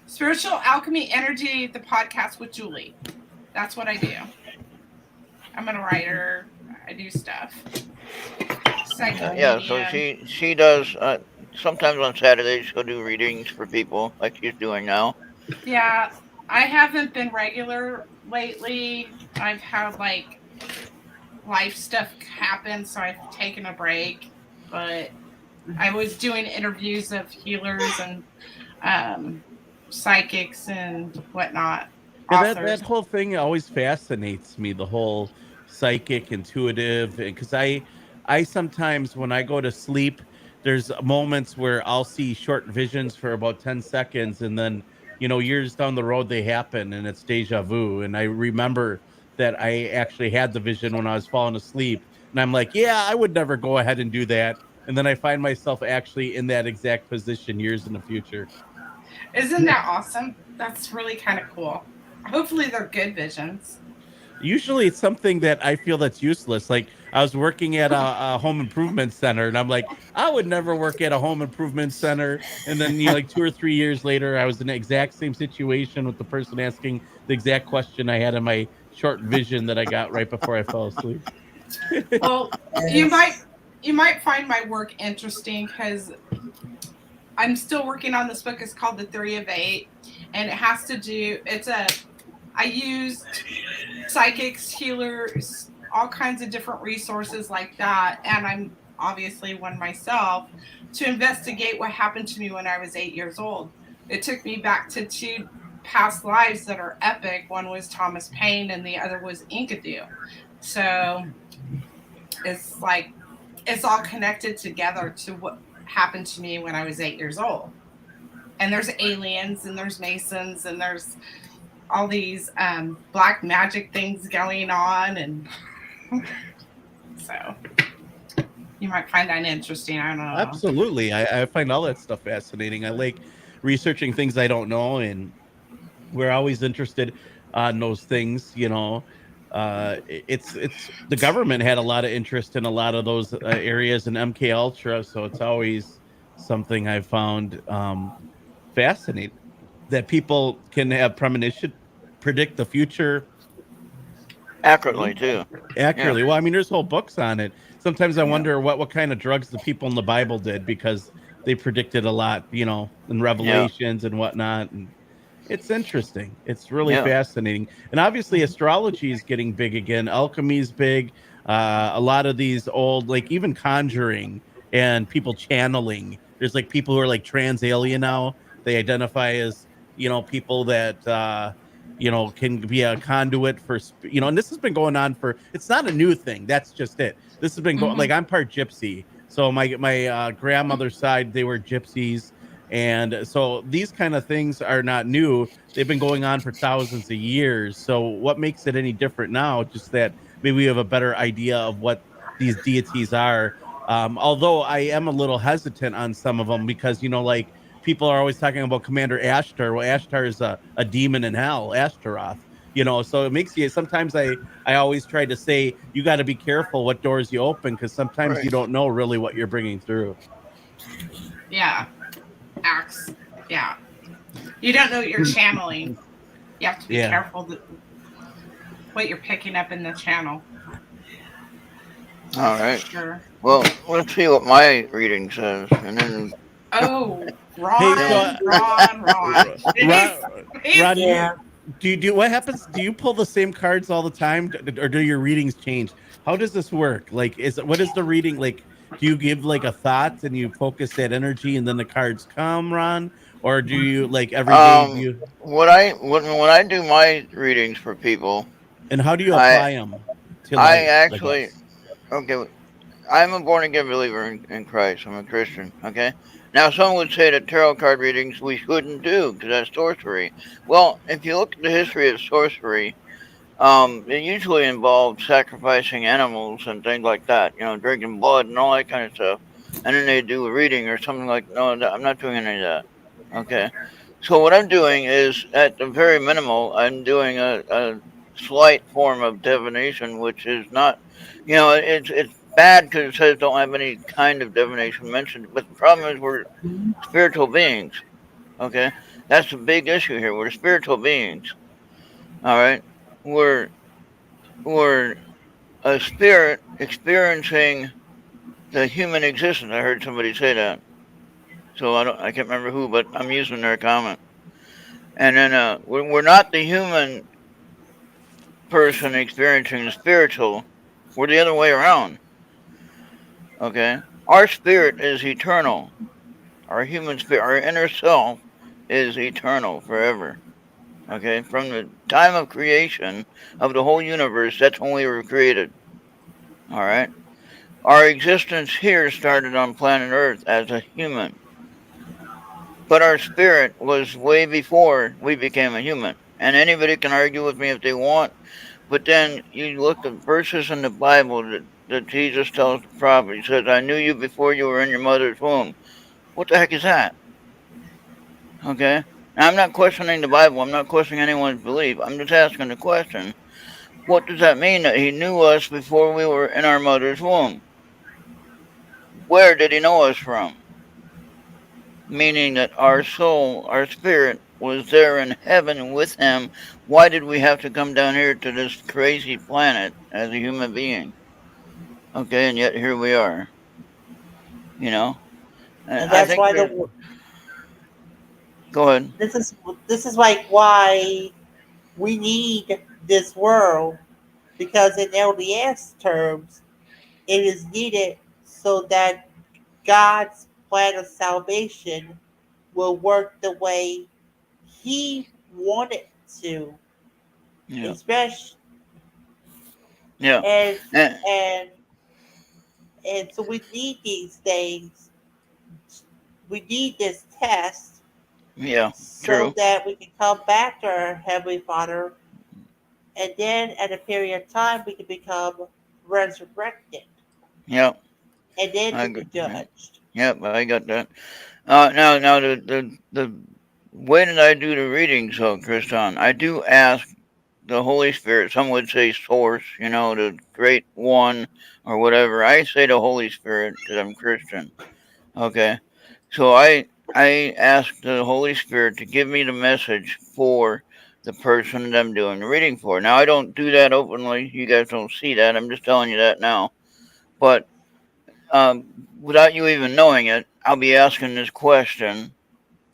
Spiritual Alchemy Energy, the podcast with Julie. That's what I do. I'm a writer. I do stuff. Psychic Yeah, so medium. she does. Sometimes on Saturdays she'll do readings for people, like she's doing now. Yeah, I haven't been regular lately. I've had like life stuff happen, so I've taken a break. But I was doing interviews of healers and psychics and whatnot. Yeah, that whole thing always fascinates me. The whole psychic, intuitive, because I sometimes when I go to sleep, there's moments where I'll see short visions for about 10 seconds, and then years down the road they happen, and it's deja vu. And I remember that I actually had the vision when I was falling asleep, and I'm like, yeah, I would never go ahead and do that. And then I find myself actually in that exact position years in the future. Isn't that awesome? That's really kind of cool. Hopefully they're good visions. Usually it's something that I feel that's useless. Like I was working at a home improvement center, and I'm like, I would never work at a home improvement center. And then like 2 or 3 years later, I was in the exact same situation with the person asking the exact question I had in my short vision that I got right before I fell asleep. Well, you might find my work interesting because I'm still working on this book. It's called The Theory of 8, and it has to do. I used psychics, healers, all kinds of different resources like that, and I'm obviously one myself, to investigate what happened to me when I was 8 years old. It took me back to 2 past lives that are epic. One was Thomas Paine, and the other was Enkidu. So it's like it's all connected together to what happened to me when I was 8 years old. And there's aliens, and there's Masons, and there's all these black magic things going on, and so you might find that interesting. I don't know. Absolutely. I find all that stuff fascinating. I like researching things I don't know, and we're always interested in those things. It's the government had a lot of interest in a lot of those areas in MK Ultra, so it's always something I found fascinating, that people can have premonition, predict the future accurately too. Accurately. Yeah. Well, I mean, there's whole books on it. Sometimes I wonder what kind of drugs the people in the Bible did, because they predicted a lot, you know, in Revelations and whatnot. And it's interesting. It's really Yeah. fascinating. And obviously, astrology is getting big again. Alchemy's big. A lot of these old, like even conjuring and people channeling. There's like people who are like trans alien now. They identify as, you know, people that, you know, can be a conduit for, you know, and this has been going on for, it's not a new thing. That's just it. This has been going, like, I'm part gypsy. So my grandmother's side, they were gypsies. And so these kind of things are not new. They've been going on for thousands of years. So what makes it any different now? Just that maybe we have a better idea of what these deities are. Although I am a little hesitant on some of them because, you know, like people are always talking about Commander Ashtar. Well, Ashtar is a demon in hell, Ashtaroth. You know, so it makes you sometimes I always try to say you got to be careful what doors you open because sometimes Right. you don't know really what you're bringing through. Yeah. Acts. Yeah. You don't know what you're channeling. You have to be careful what you're picking up in the channel. All right. Sure. Well, let's see what my reading says, and then. Oh, Ron, Ron. Yeah. Do you what happens? Do you pull the same cards all the time, or do your readings change? How does this work? Like, what is the reading like? Do you give like a thought and you focus that energy, and then the cards come, Ron, or do you like every day? Do you? When I do my readings for people, and how do you apply them to I life? actually, okay, I'm a born again believer in Christ. I'm a Christian. Okay. Now, some would say that tarot card readings we shouldn't do because that's sorcery. Well, if you look at the history of sorcery, it usually involved sacrificing animals and things like that. You know, drinking blood and all that kind of stuff. And then they do a reading or something like. No, I'm not doing any of that. Okay. So what I'm doing is, at the very minimal, I'm doing a slight form of divination, which is not, you know, it's bad because it says don't have any kind of divination mentioned. But the problem is we're spiritual beings. Okay, that's the big issue here. We're spiritual beings. All right, we're a spirit experiencing the human existence. I heard somebody say that. So I can't remember who, but I'm using their comment. And then we're not the human person experiencing the spiritual. We're the other way around. Okay? Our spirit is eternal. Our human spirit, our inner self is eternal forever. Okay? From the time of creation of the whole universe, that's when we were created. All right? Our existence here started on planet Earth as a human. But our spirit was way before we became a human. And anybody can argue with me if they want. But then you look at verses in the Bible that Jesus tells the prophet. He says, I knew you before you were in your mother's womb. What the heck is that? Okay? Now, I'm not questioning the Bible. I'm not questioning anyone's belief. I'm just asking the question, what does that mean that he knew us before we were in our mother's womb? Where did he know us from? Meaning that our soul, our spirit, was there in heaven with him. Why did we have to come down here to this crazy planet as a human being? Okay, and yet here we are. You know, and that's why Go ahead. This is like why we need this world, because in LDS terms, it is needed so that God's plan of salvation will work the way He wanted to. Yeah. Especially, yeah. And so we need these things. We need this test. Yeah. So true. that we can come back to our Heavenly Father, and then at a period of time we can become resurrected. Yep. And then be judged. Yep, I got that. Now the way that I do the readings, though, Kriston, I do ask the Holy Spirit. Some would say Source, you know, the Great One or whatever. I say the Holy Spirit because I'm Christian. Okay, so I ask the Holy Spirit to give me the message for the person that I'm doing the reading for. Now, I don't do that openly. You guys don't see that. I'm just telling you that now. But without you even knowing it, I'll be asking this question,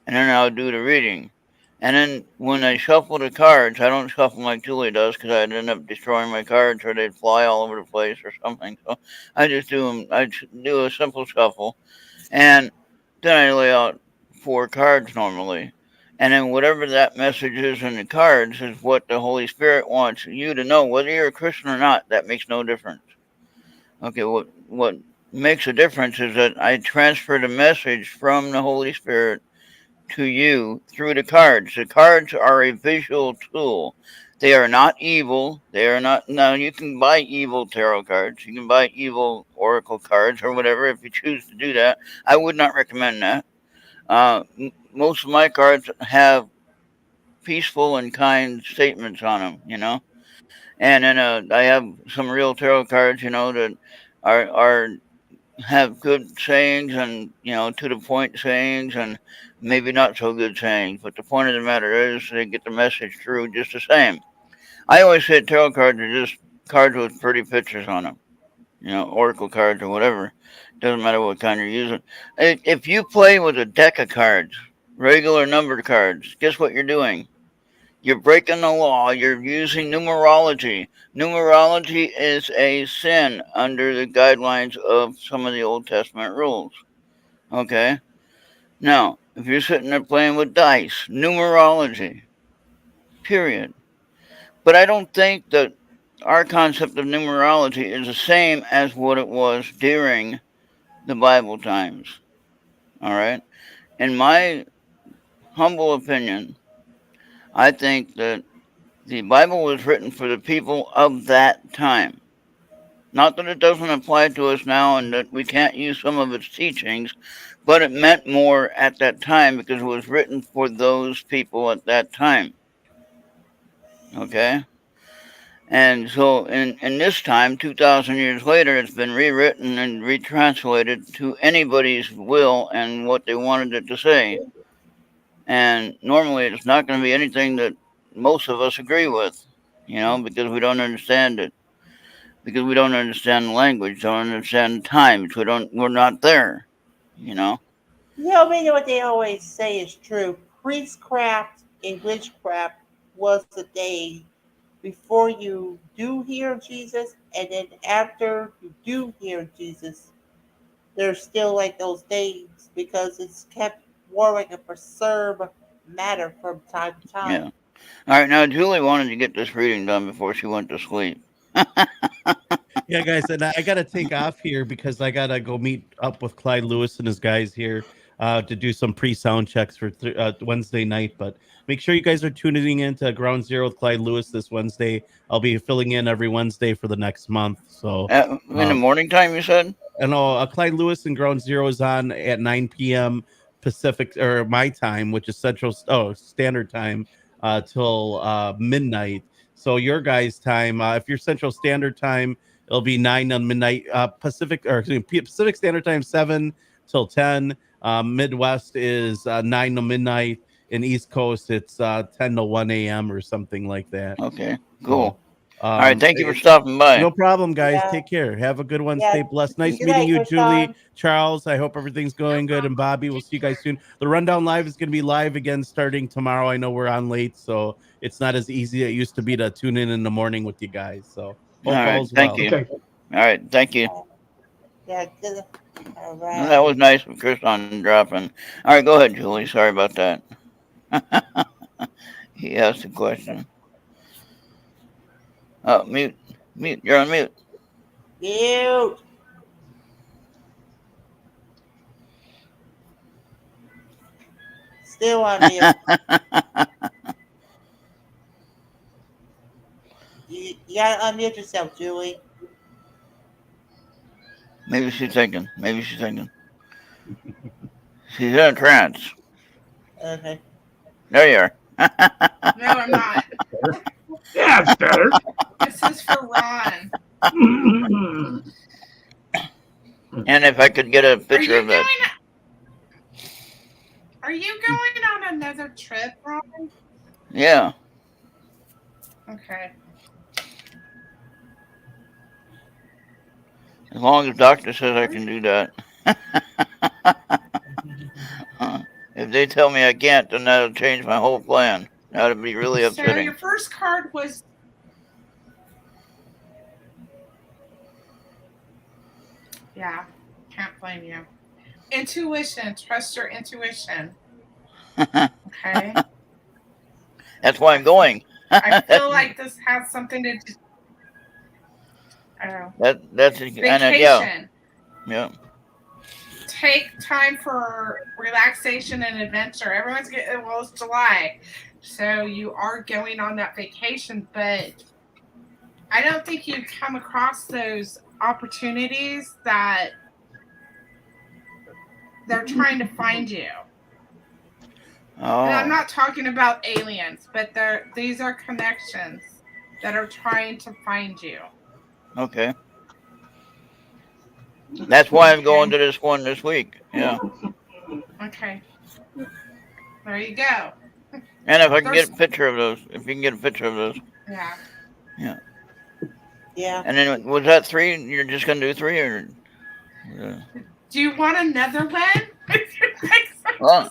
and then I'll do the reading. And then when I shuffle the cards, I don't shuffle them like Julie does because I'd end up destroying my cards or they'd fly all over the place or something. So I just do them. I do a simple shuffle, and then I lay out 4 cards normally. And then whatever that message is in the cards is what the Holy Spirit wants you to know. Whether you're a Christian or not, that makes no difference. Okay, what makes a difference is that I transfer the message from the Holy Spirit to you through the cards. The cards are a visual tool. They are not evil. They are not. Now, you can buy evil tarot cards. You can buy evil oracle cards or whatever if you choose to do that. I would not recommend that. Most of my cards have peaceful and kind statements on them, And then I have some real tarot cards, that are have good sayings and to the point sayings and maybe not so good sayings. But the point of the matter is they get the message through just the same. I always say tarot cards are just cards with pretty pictures on them. Oracle cards or whatever. Doesn't matter what kind you're using. If you play with a deck of cards, regular numbered cards, guess what you're doing? You're breaking the law. You're using numerology. Numerology is a sin under the guidelines of some of the Old Testament rules. Okay? Now, if you're sitting there playing with dice, numerology, period. But I don't think that our concept of numerology is the same as what it was during the Bible times. All right? In my humble opinion, I think that the Bible was written for the people of that time. Not that it doesn't apply to us now and that we can't use some of its teachings, but it meant more at that time because it was written for those people at that time. Okay? And so in this time, 2,000 years later, it's been rewritten and retranslated to anybody's will and what they wanted it to say. And normally it's not going to be anything that most of us agree with, because we don't understand it. Because we don't understand the language, don't understand the times. We're not there, you know. Maybe what they always say is true. Priestcraft and witchcraft was the day before you do hear Jesus, and then after you do hear Jesus, there's still like those days because it's kept more like a preserved matter from time to time. Yeah. All right, now Julie wanted to get this reading done before she went to sleep. Yeah, guys, and I gotta take off here because I gotta go meet up with Clyde Lewis and his guys here to do some pre-sound checks for Wednesday night. But make sure you guys are tuning in to Ground Zero with Clyde Lewis this Wednesday. I'll be filling in every Wednesday for the next month. So In the morning time, you said? I know Clyde Lewis and Ground Zero is on at 9 p.m. Pacific or my time, which is Central Standard Time, till midnight. So your guys' time, if you're Central Standard Time, it'll be 9 on midnight. Pacific Standard Time 7 till 10. Midwest is 9 to midnight. In East Coast, it's 10 to 1 a.m. or something like that. Okay, cool. So, all right, thank you for stopping by. No problem, guys. Yeah. Take care. Have a good one. Yeah. Stay blessed. Nice Good meeting night, you, Julie, Krishan. Charles. I hope everything's going good. And Bobby, we'll see you guys soon. The Rundown Live is going to be live again starting tomorrow. I know we're on late, so it's not as easy as it used to be to tune in the morning with you guys. So hope all right, all's thank well. you. Okay. All right, thank you. Yeah, good. All right. Well, that was nice of Chris on dropping. All right, go ahead, Julie. Sorry about that. He asked a question. Oh, mute. You're on mute. Mute. Still on mute. You gotta unmute yourself, Julie. Maybe she's thinking. She's in a trance. Okay. There you are. No, I'm not. Yeah, it's better. This is for Ron. And if I could get a picture of that. Are you going on another trip, Ron? Yeah. Okay. As long as the doctor says I can do that. If they tell me I can't, then that'll change my whole plan. That'd be really So upsetting. your first card was. Yeah, can't blame you. Intuition. Trust your intuition. Okay. That's why I'm going. I feel like this has something to do. Oh. That's Vacation. Yeah. Take time for relaxation and adventure. Everyone's getting, well, it's July, so you are going on that vacation, but I don't think you come across those opportunities that they're trying to find you. Oh. And I'm not talking about aliens, but these are connections that are trying to find you. Okay. That's why I'm going to this one this week. Yeah. Okay. There you go. And if I can get a picture of those, Yeah. Yeah. Yeah. And then was that 3? You're just gonna do 3, or? Do you want another one? Well,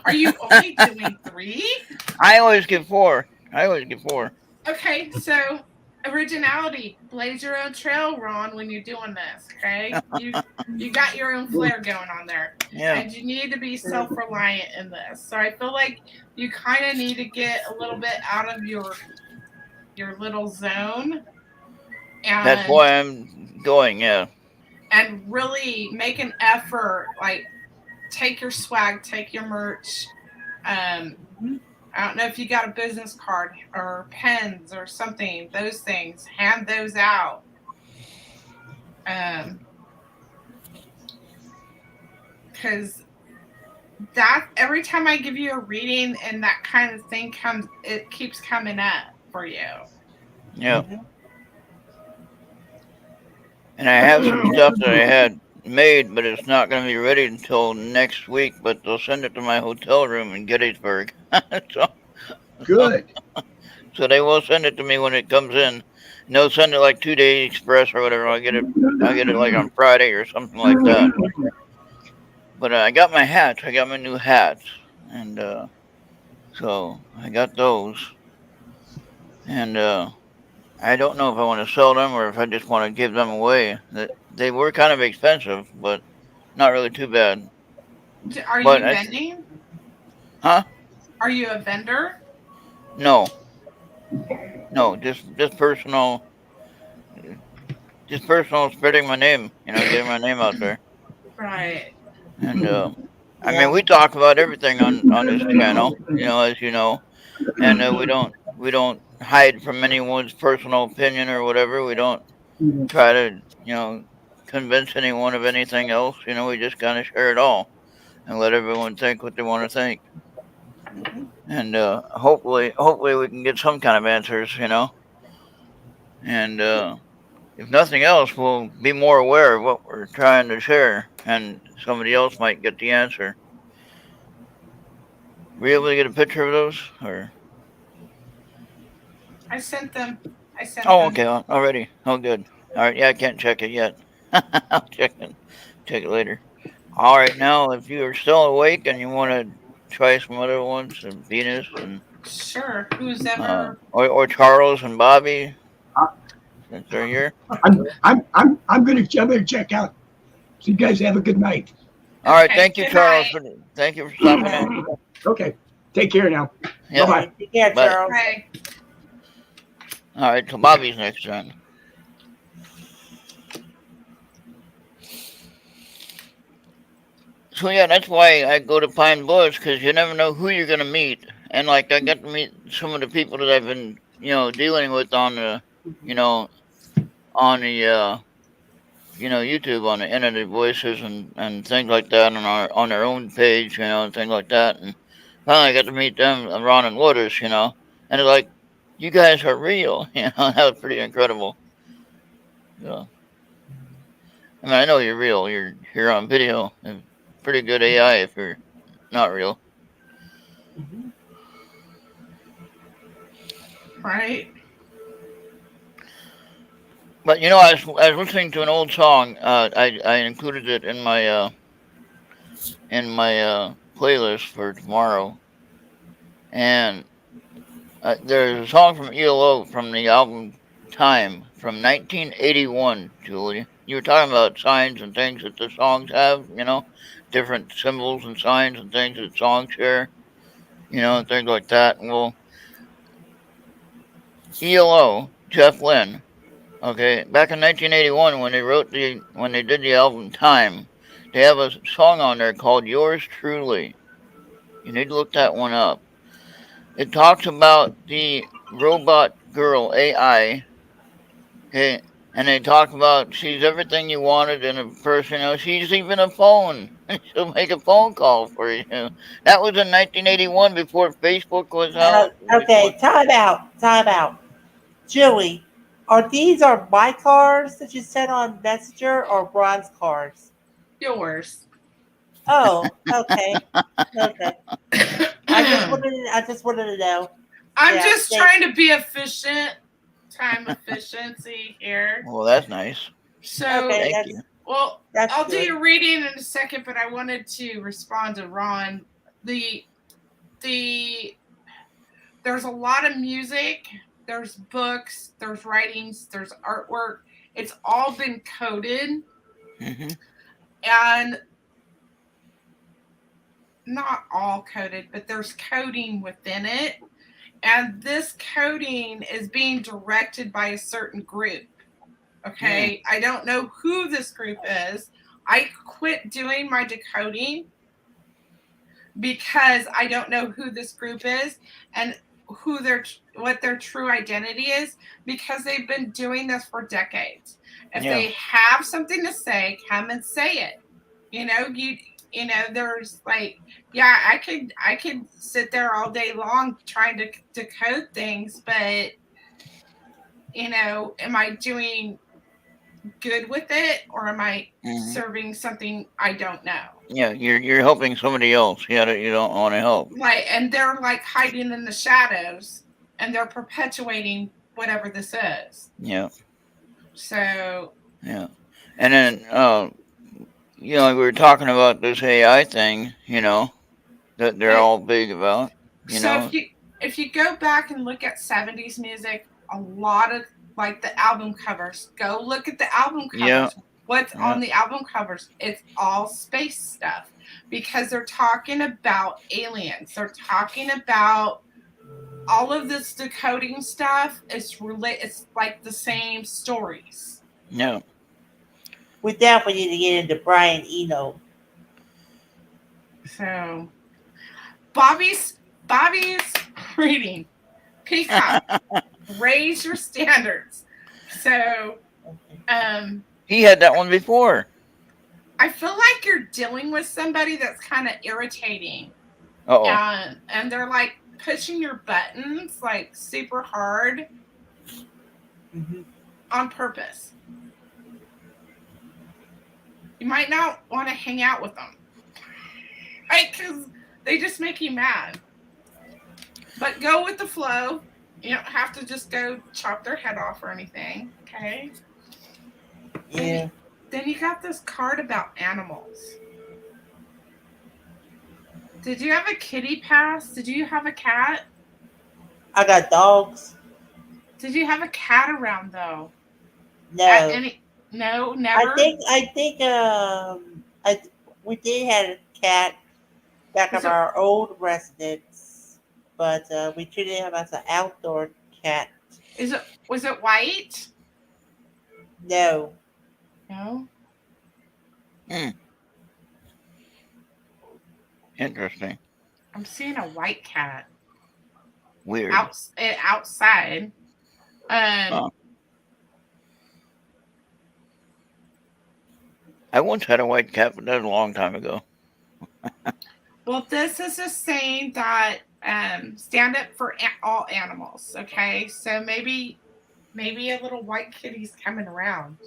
are you only doing 3? I always get 4. Okay, so originality. Blaze your own trail, Ron, when you're doing this, okay? You got your own flair going on there. Yeah. And you need to be self-reliant in this. So I feel like you kind of need to get a little bit out of your little zone. And that's why I'm going, yeah. And really make an effort, like take your swag, take your merch. I don't know if you got a business card or pens or something, those things, hand those out. Because that every time I give you a reading and that kind of thing comes, it keeps coming up for you. Yeah. And I have some stuff that I had made, but it's not going to be ready until next week. But they'll send it to my hotel room in Gettysburg. Good. So they will send it to me when it comes in. And they'll send it like 2-day express or whatever. I'll get it like on Friday or something like that. But I got my hats. I got my new hats, and so I got those. And I don't know if I want to sell them or if I just want to give them away. They were kind of expensive, but not really too bad. Are you vending? Huh? Are you a vendor? No, just personal. Just personal spreading my name, getting my name out there. Right. And I mean, we talk about everything on this channel, as you know, and we don't hide from anyone's personal opinion or whatever. We don't try to, convince anyone of anything else. We just kind of share it all and let everyone think what they want to think. And hopefully we can get some kind of answers, And if nothing else, we'll be more aware of what we're trying to share, and somebody else might get the answer. Were you able to get a picture of those, or? I sent them. Oh, okay, already. Oh, good. All right, yeah, I can't check it yet. I'll check it later. All right, now, if you are still awake and you want to try some other ones, Venus and sure, who's ever or Charles and Bobby, since they're here. I'm gonna check out. So you guys have a good night. All right, thank you, Charles. Thank you for stopping in. Okay, take care now. Yeah. Bye-bye. Take care, Charles. Bye. All right, so Bobby's next then. So yeah, that's why I go to Pine Bush, because you never know who you're gonna meet, and like I got to meet some of the people that I've been, dealing with on the, YouTube, on the Internet Voices and things like that, on their own page, and things like that, and finally I got to meet them, Ron and Waters, and it's like, you guys are real, that was pretty incredible. Yeah. I mean, I know you're real. You're here on video. And pretty good AI if you're not real. Right. But I was listening to an old song. I included it in my playlist for tomorrow, and there's a song from ELO from the album Time from 1981, Julie. You were talking about signs and things that the songs have, different symbols and signs and things that songs share, and things like that. Well, ELO, Jeff Lynne, okay, back in 1981 when they did the album Time, they have a song on there called Yours Truly. You need to look that one up. It talks about the robot girl AI. Okay, and they talk about she's everything you wanted in a person. She's even a phone. She'll make a phone call for you. That was in 1981 before Facebook was out. Okay, time out. Julie, these my cars that you sent on Messenger or Ron's cars? Yours. Oh, okay. Okay. I just wanted to know. I'm just trying to be efficient. Time efficiency here. Well, that's nice. So, thank you. Well, I'll do your reading in a second, but I wanted to respond to Ron. There's a lot of music, there's books, there's writings, there's artwork. It's all been coded. Mm-hmm. And not all coded, but there's coding within it. And this coding is being directed by a certain group. Okay. I don't know who this group is. I quit doing my decoding because I don't know who this group is and what their true identity is, because they've been doing this for decades. If they have something to say, come and say it. There's I could sit there all day long trying to decode things, but am I doing good with it, or am I serving something I don't know? Yeah, you're helping somebody else. You don't want to help. Right, and they're hiding in the shadows, and they're perpetuating whatever this is. Yeah. So. Yeah, and then we were talking about this AI thing, that they're all big about. If you go back and look at 70s music, a lot of the album covers, go look at the album covers. Yeah. What's on the album covers? It's all space stuff, because they're talking about aliens. They're talking about all of this decoding stuff. It's like the same stories. Yeah. We definitely need to get into Brian Eno. So, Bobby's reading. Peacock, raise your standards. So, he had that one before. I feel like you're dealing with somebody that's kind of irritating. Uh-oh. And they're pushing your buttons super hard on purpose. You might not want to hang out with them, because they just make you mad. But go with the flow. You don't have to just go chop their head off or anything, okay? Yeah. Then you got this card about animals. Did you have a kitty pass? Did you have a cat? I got dogs. Did you have a cat around, though? No. No, never. I think we did have a cat back at our old residence, but we treated him as an outdoor cat. Was it white? No. No. Interesting. I'm seeing a white cat. Weird. Outside. I once had a white cat, but that was a long time ago. Well, this is just saying that stand up for all animals, okay? So maybe a little white kitty's coming around.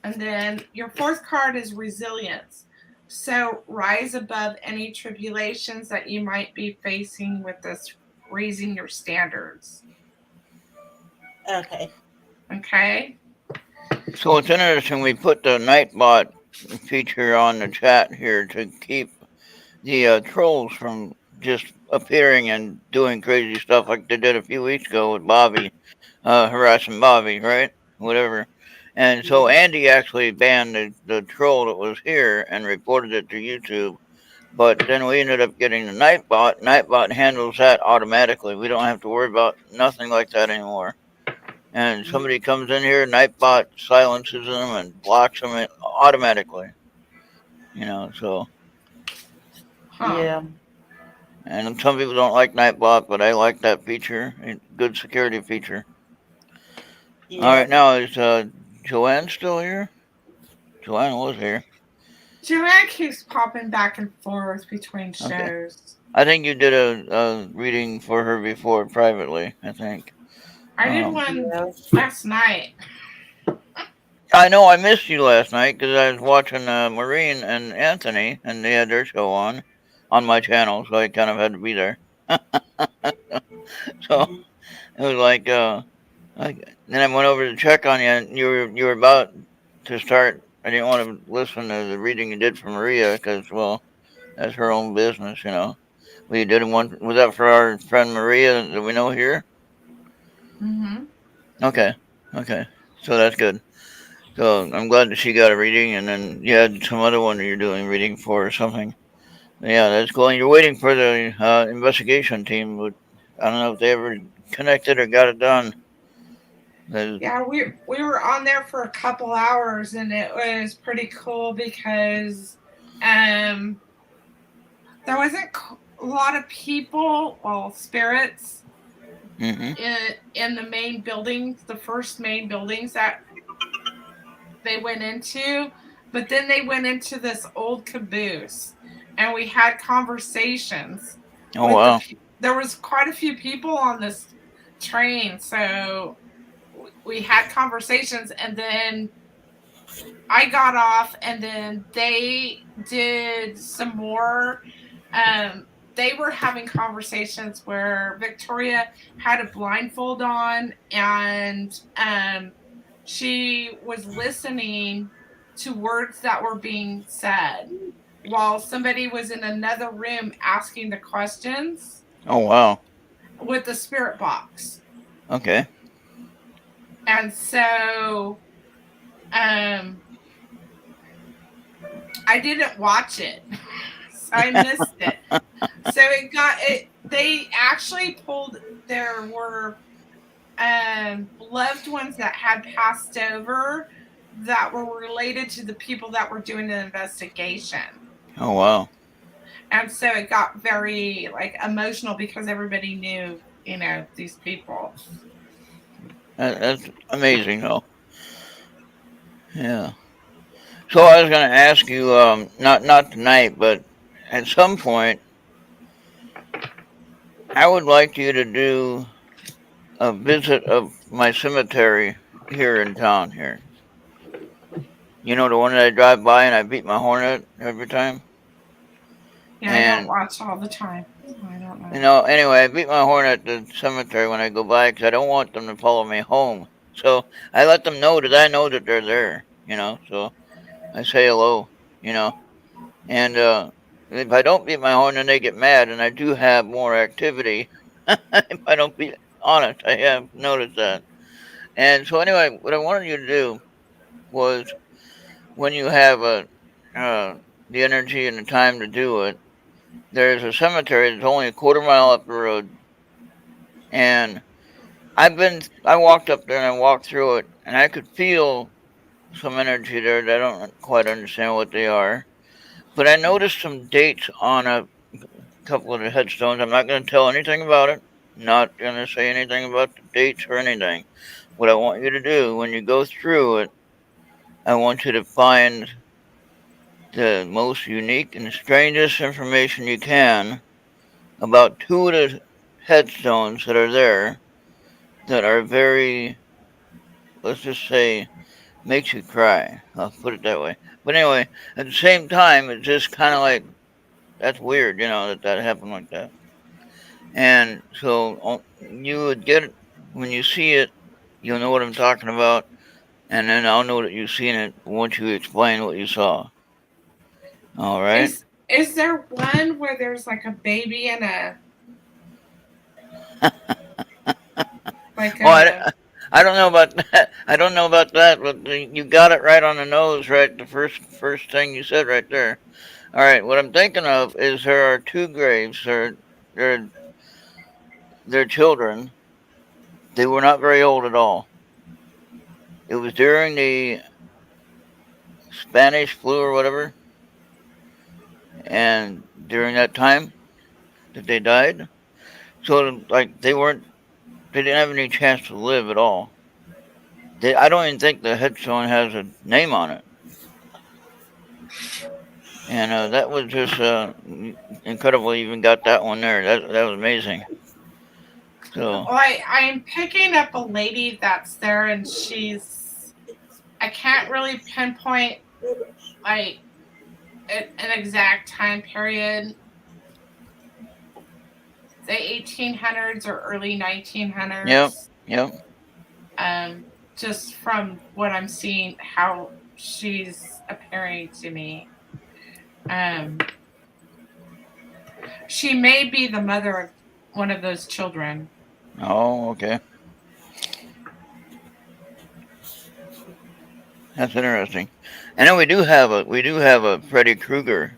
And then your fourth card is resilience. So rise above any tribulations that you might be facing with this, raising your standards. Okay. Okay. So it's interesting. We put the Nightbot feature on the chat here to keep the trolls from just appearing and doing crazy stuff like they did a few weeks ago with Bobby, harassing Bobby, right? Whatever. And so Andy actually banned the troll that was here and reported it to YouTube. But then we ended up getting the Nightbot. Nightbot handles that automatically. We don't have to worry about nothing like that anymore. And somebody comes in here, Nightbot silences them and blocks them automatically. So. Yeah. And some people don't like Nightbot, but I like that feature. Good security feature. Yeah. All right, now is Joanne still here? Joanne was here. Joanne keeps popping back and forth between shows. Okay. I think you did a reading for her before privately, I think. I did one last night. I know I missed you last night because I was watching Maureen and Anthony, and they had their show on my channel, so I kind of had to be there. So it was like, then I went over to check on you, and you were about to start. I didn't want to listen to the reading you did for Maria because, well, that's her own business, We did one. Was that for our friend Maria that we know here? Mm-hmm. Okay. So that's good. So I'm glad that she got a reading, and then you had some other one that you're doing reading for or something. Yeah, that's cool. And you're waiting for the investigation team. But I don't know if they ever connected or got it done. Yeah, we were on there for a couple hours, and it was pretty cool because there wasn't a lot of people, well, spirits, in the main buildings, the first main buildings that they went into, but then they went into this old caboose, and we had conversations. Oh, wow. There was quite a few people on this train, so we had conversations, and then I got off, and then they did some more. They were having conversations where Victoria had a blindfold on, and she was listening to words that were being said while somebody was in another room asking the questions. Oh, wow. With the spirit box. Okay. And so I didn't watch it. So I missed it. So they actually there were loved ones that had passed over that were related to the people that were doing the investigation. Oh, wow. And so it got very emotional because everybody knew, these people. That's amazing, though. Yeah. So I was going to ask you, not tonight, but at some point, I would like you to do a visit of my cemetery here in town here. You know, the one that I drive by and I beat my horn at every time? Yeah, I don't watch all the time. I don't know. Anyway, I beat my horn at the cemetery when I go by because I don't want them to follow me home. So I let them know that I know that they're there, so I say hello, And if I don't beat my horn, then they get mad, and I do have more activity. If I don't be honest, I have noticed that. And so anyway, what I wanted you to do was when you have the energy and the time to do it, there's a cemetery that's only a quarter-mile up the road, and I walked up there and I walked through it, and I could feel some energy there that I don't quite understand what they are. But I noticed some dates on a couple of the headstones. I'm not going to tell anything about it. Not going to say anything about the dates or anything. What I want you to do when you go through it, I want you to find the most unique and strangest information you can about two of the headstones that are there that are very, let's just say, makes you cry. I'll put it that way. But anyway, at the same time, it's just kind of like, that's weird, that happened like that. And so you would get it, when you see it, you'll know what I'm talking about, and then I'll know that you've seen it once you explain what you saw. All right? Is there one where there's like a baby and a like Oh, I don't know about that. I don't know about that, but you got it right on the nose, right? The first thing you said right there. All right, what I'm thinking of is there are two graves. They're children. They were not very old at all. It was during the Spanish flu or whatever, and during that time that they died. So like they didn't have any chance to live at all. I don't even think the headstone has a name on it. And that was just incredible. You even got that one there. That was amazing. So well, I'm picking up a lady that's there, and I can't really pinpoint like an exact time period. The 1800s or early 1900s. Yep. Just from what I'm seeing, how she's appearing to me. She may be the mother of one of those children. Oh, okay. That's interesting. And then we do have a Freddy Krueger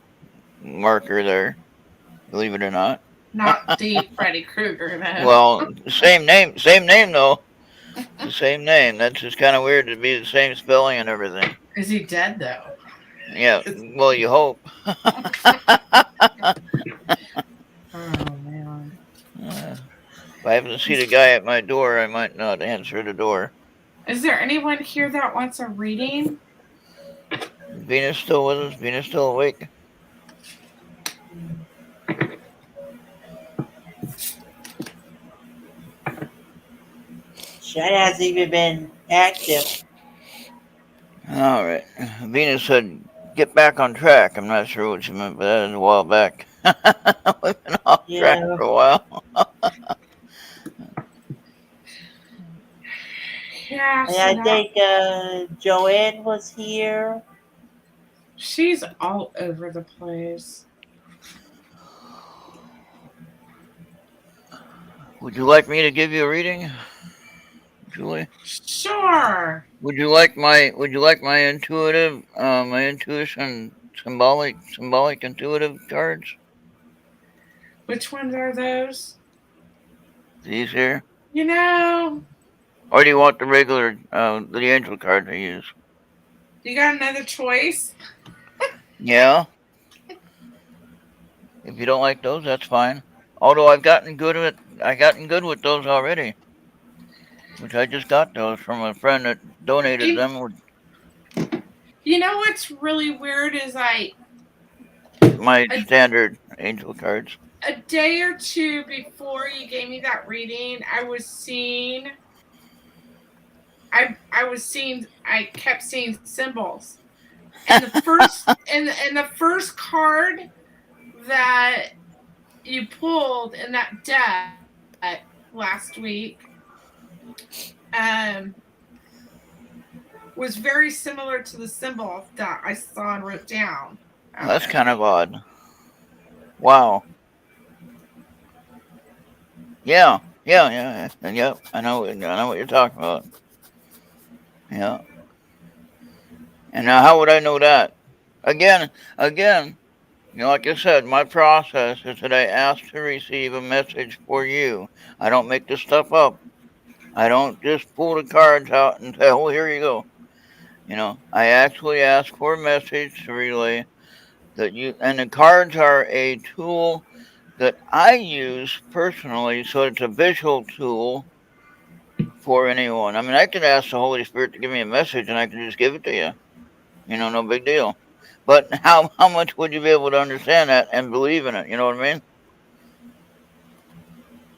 marker there. Believe it or not. Not the Freddy Krueger, though. Well, same name though. The same name. That's just kind of weird to be the same spelling and everything. Is he dead though? Yeah. Well, you hope. Oh man. If I happen to see the guy at my door, I might not answer the door. Is there anyone here that wants a reading? Venus still with us? Venus still awake? That hasn't even been active. All right. Venus said, "Get back on track." I'm not sure what she meant, but that is a while back. We've been off track for a while. Yeah. And I think Joanne was here. She's all over the place. Would you like me to give you a reading, Julie? Sure. Would you like my intuitive, my intuition symbolic intuitive cards? Which ones are those? These here? You know. Or do you want the regular, the angel card I use? You got another choice? Yeah. If you don't like those, that's fine. Although I've gotten good with those already. Which I just got those from a friend that donated them. You know what's really weird is My standard angel cards. A day or two before you gave me that reading, I kept seeing symbols. And the first and the first card that you pulled in that deck last week was very similar to the symbol that I saw and wrote down. That's kind of odd. Wow. Yeah. I know what you're talking about. Yeah. And now, how would I know that? Again, like I said, my process is that I ask to receive a message for you. I don't make this stuff up. I don't just pull the cards out and say, "Oh, here you go." I actually ask for a message to relay and the cards are a tool that I use personally, so it's a visual tool for anyone. I mean, I could ask the Holy Spirit to give me a message and I can just give it to you. No big deal. But how much would you be able to understand that and believe in it? You know what I mean?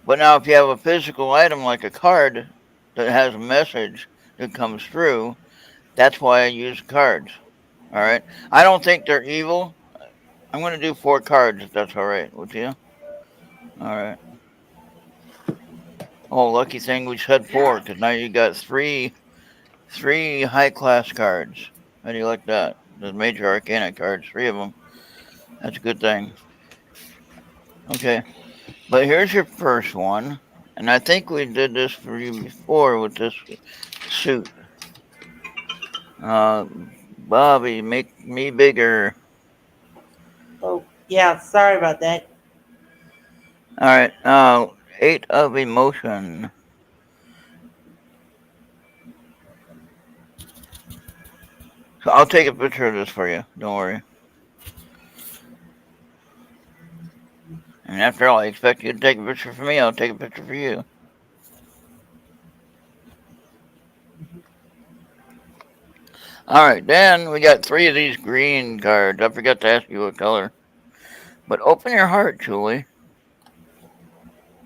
But now if you have a physical item like a card that has a message that comes through, that's why I use cards. All right? I don't think they're evil. I'm going to do 4 cards if that's all right with you. All right. Oh, lucky thing we said 4, because now you got 3 high-class cards. How do you like that? The major arcana cards, 3 of them. That's a good thing. Okay. But here's your first one. And I think we did this for you before with this suit. Uh, Bobby, make me bigger. Oh, yeah, sorry about that. All right. 8 of emotion. So I'll take a picture of this for you. Don't worry. And after all, I expect you to take a picture for me. I'll take a picture for you. All right. Then we got 3 of these green cards. I forgot to ask you what color. But open your heart, Julie.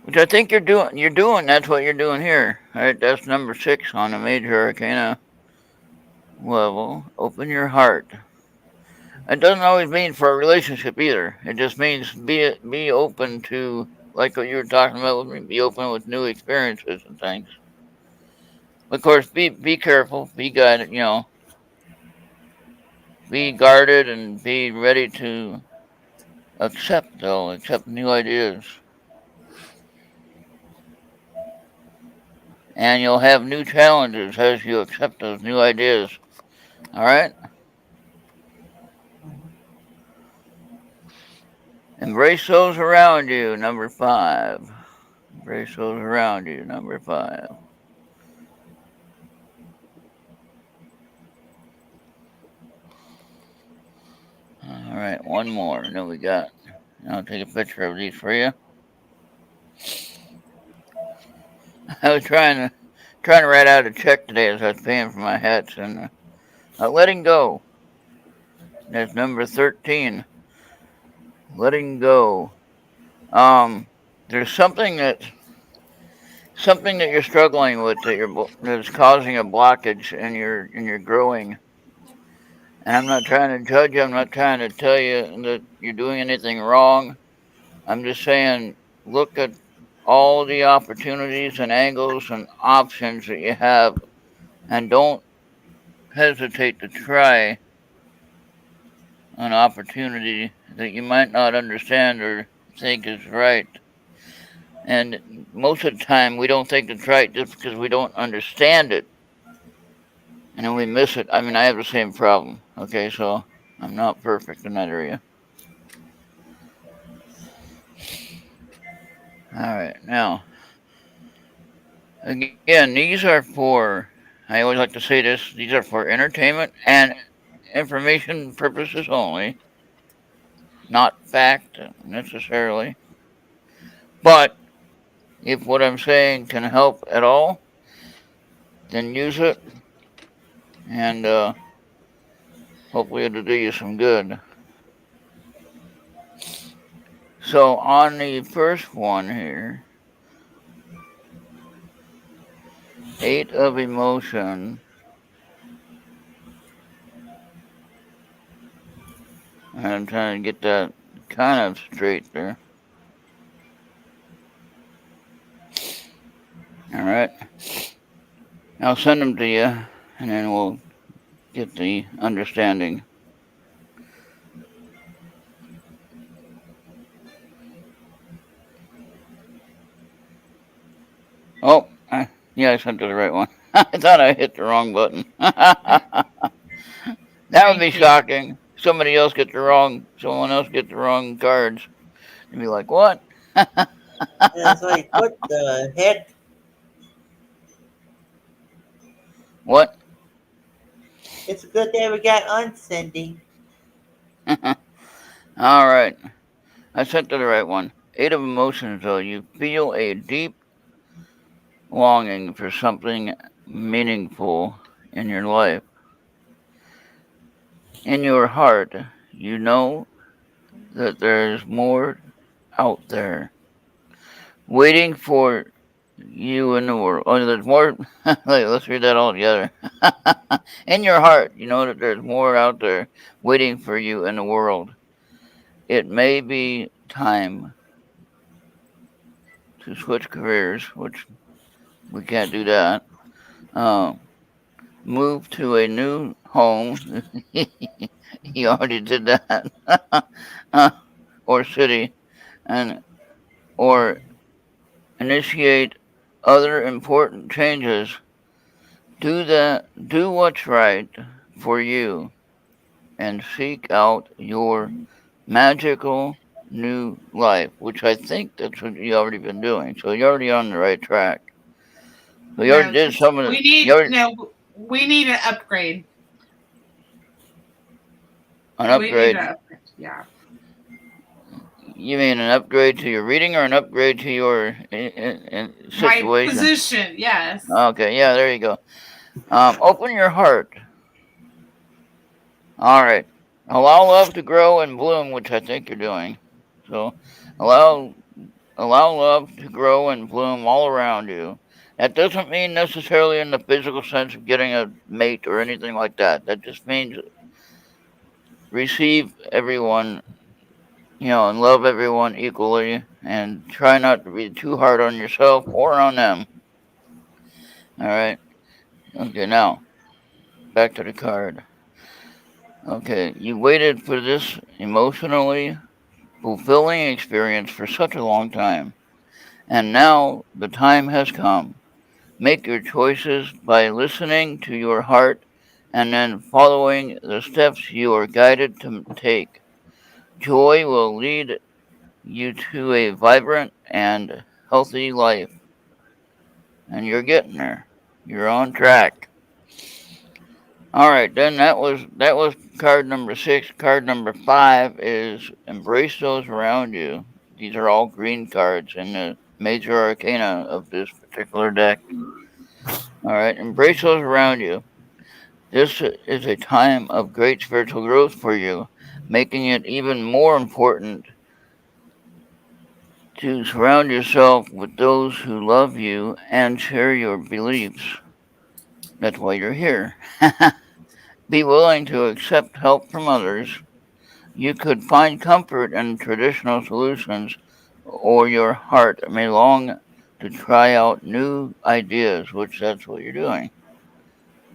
Which I think you're doing. You're doing. That's what you're doing here. All right. That's number 6 on the major arcana level. Open your heart. It doesn't always mean for a relationship either. It just means be open to, like what you were talking about with me, be open with new experiences and things. Of course, be careful, be guided, be guarded and be ready to accept new ideas. And you'll have new challenges as you accept those new ideas. All right? Embrace those around you, number 5. Embrace those around you, number 5. All right, one more. And then we got. I'll take a picture of these for you. I was trying to write out a check today as I was paying for my hats and letting go. That's number 13. Letting go. There's something that you're struggling with that's causing a blockage in your growing. And I'm not trying to judge you. I'm not trying to tell you that you're doing anything wrong. I'm just saying, look at all the opportunities and angles and options that you have, and don't hesitate to try an opportunity that you might not understand or think is right. And most of the time, we don't think it's right just because we don't understand it. And then we miss it. I mean, I have the same problem. Okay, so I'm not perfect in that area. All right, now, again, these are for, I always like to say this, these are for entertainment and information purposes only, not fact necessarily. But if what I'm saying can help at all, then use it, and hopefully it'll do you some good. So on the first one here, 8 of emotion. I'm trying to get that kind of straight there. All right. I'll send them to you, and then we'll get the understanding. Oh, yeah, I sent to the right one. I thought I hit the wrong button. That would be shocking. Someone else get the wrong cards. You'd be like, what? It's like, what the heck? What? It's a good thing we got unsending. All right. I sent to the right one. 8 of emotions, though. You feel a deep longing for something meaningful in your life. In your heart, you know that there's more out there waiting for you in the world. Oh, there's more. Let's read that all together. In your heart, you know that there's more out there waiting for you in the world. It may be time to switch careers, which we can't do that. move to a new home. You already did that. Or city, and or initiate other important changes. Do what's right for you and seek out your magical new life, which I think that's what you already been doing. So you're already on the right track. So you already No, did some of the. we You need already, no. We need an upgrade. an We need upgrade. an upgrade. Yeah. You mean an upgrade to your reading or an upgrade to your My situation? position. Yes. Okay, yeah, there you go. Open your heart. All right. Allow love to grow and bloom, which I think you're doing. So, allow allow love to grow and bloom all around you. That doesn't mean necessarily in the physical sense of getting a mate or anything like that. That just means receive everyone, and love everyone equally, and try not to be too hard on yourself or on them. All right. Okay, now back to the card. Okay, you waited for this emotionally fulfilling experience for such a long time, and now the time has come. Make your choices by listening to your heart and then following the steps you are guided to take. Joy will lead you to a vibrant and healthy life, and you're getting there. You're on track. All right, then that was card number 6. Card number 5 is embrace those around you. These are all green cards in the major arcana of this particular deck. All right, embrace those around you. This is a time of great spiritual growth for you, making it even more important to surround yourself with those who love you and share your beliefs. That's why you're here. Be willing to accept help from others. You could find comfort in traditional solutions, or your heart may long to try out new ideas, which that's what you're doing.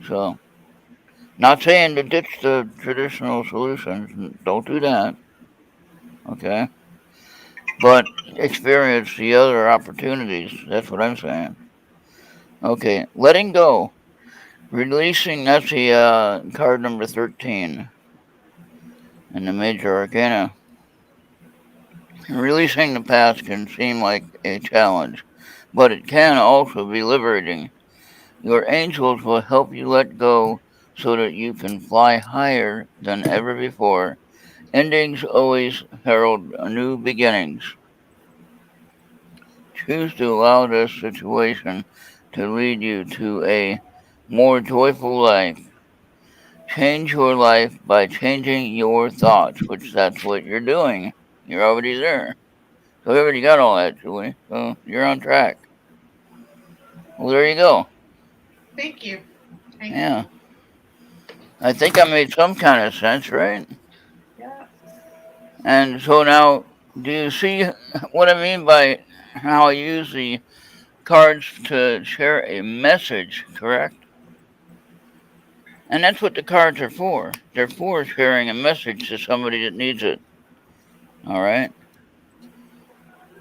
So, not saying to ditch the traditional solutions, don't do that, okay? But experience the other opportunities, that's what I'm saying. Okay, letting go. Releasing, that's the card number 13 in the major arcana. Releasing the past can seem like a challenge, but it can also be liberating. Your angels will help you let go so that you can fly higher than ever before. Endings always herald new beginnings. Choose to allow this situation to lead you to a more joyful life. Change your life by changing your thoughts, which that's what you're doing. You're already there. So we already got all that, Julie. So you're on track. Well, there you go. Thank you. Thank Yeah. you. I think I made some kind of sense, right? Yeah. And so now, do you see what I mean by how I use the cards to share a message, correct? And that's what the cards are for. They're for sharing a message to somebody that needs it. All right?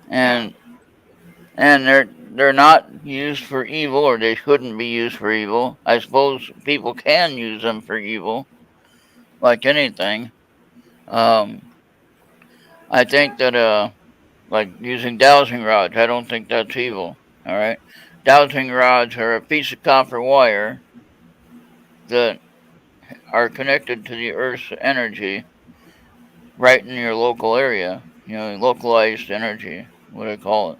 Yeah. And they're not used for evil, or they shouldn't be used for evil. I suppose people can use them for evil, like anything. Um, I think that like using dowsing rods, I don't think that's evil. All right, dowsing rods are a piece of copper wire that are connected to the Earth's energy right in your local area. Localized energy, what I call it.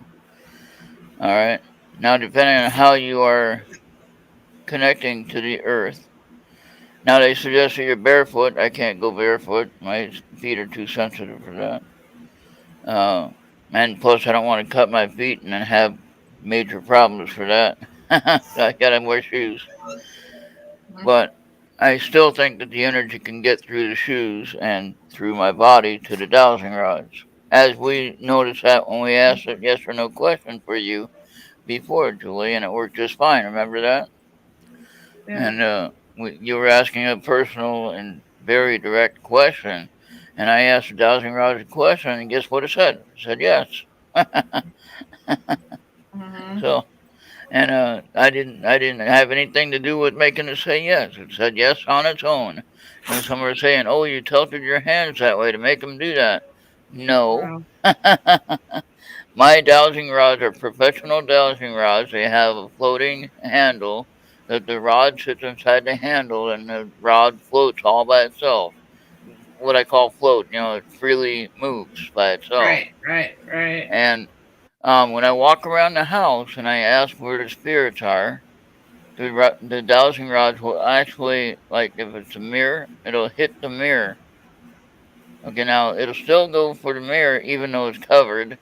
All right. Now, depending on how you are connecting to the Earth. Now they suggest that you're barefoot. I can't go barefoot. My feet are too sensitive for that. Uh, and plus, I don't want to cut my feet and then have major problems for that. I gotta wear shoes. But I still think that the energy can get through the shoes and through my body to the dowsing rods. As we noticed that when we asked a yes or no question for you before, Julie, and it worked just fine. Remember that? Yeah. And you were asking a personal and very direct question, and I asked the dowsing rod a question, and guess what it said? It said yes. Mm-hmm. So, and I didn't have anything to do with making it say yes. It said yes on its own. And some are saying, "Oh, you tilted your hands that way to make them do that." No. Wow. My dowsing rods are professional dowsing rods. They have a floating handle that the rod sits inside the handle, and the rod floats all by itself. What I call float, it freely moves by itself. Right. And when I walk around the house and I ask where the spirits are, the dowsing rods will actually, like if it's a mirror, it'll hit the mirror. Okay, now it'll still go for the mirror even though it's covered,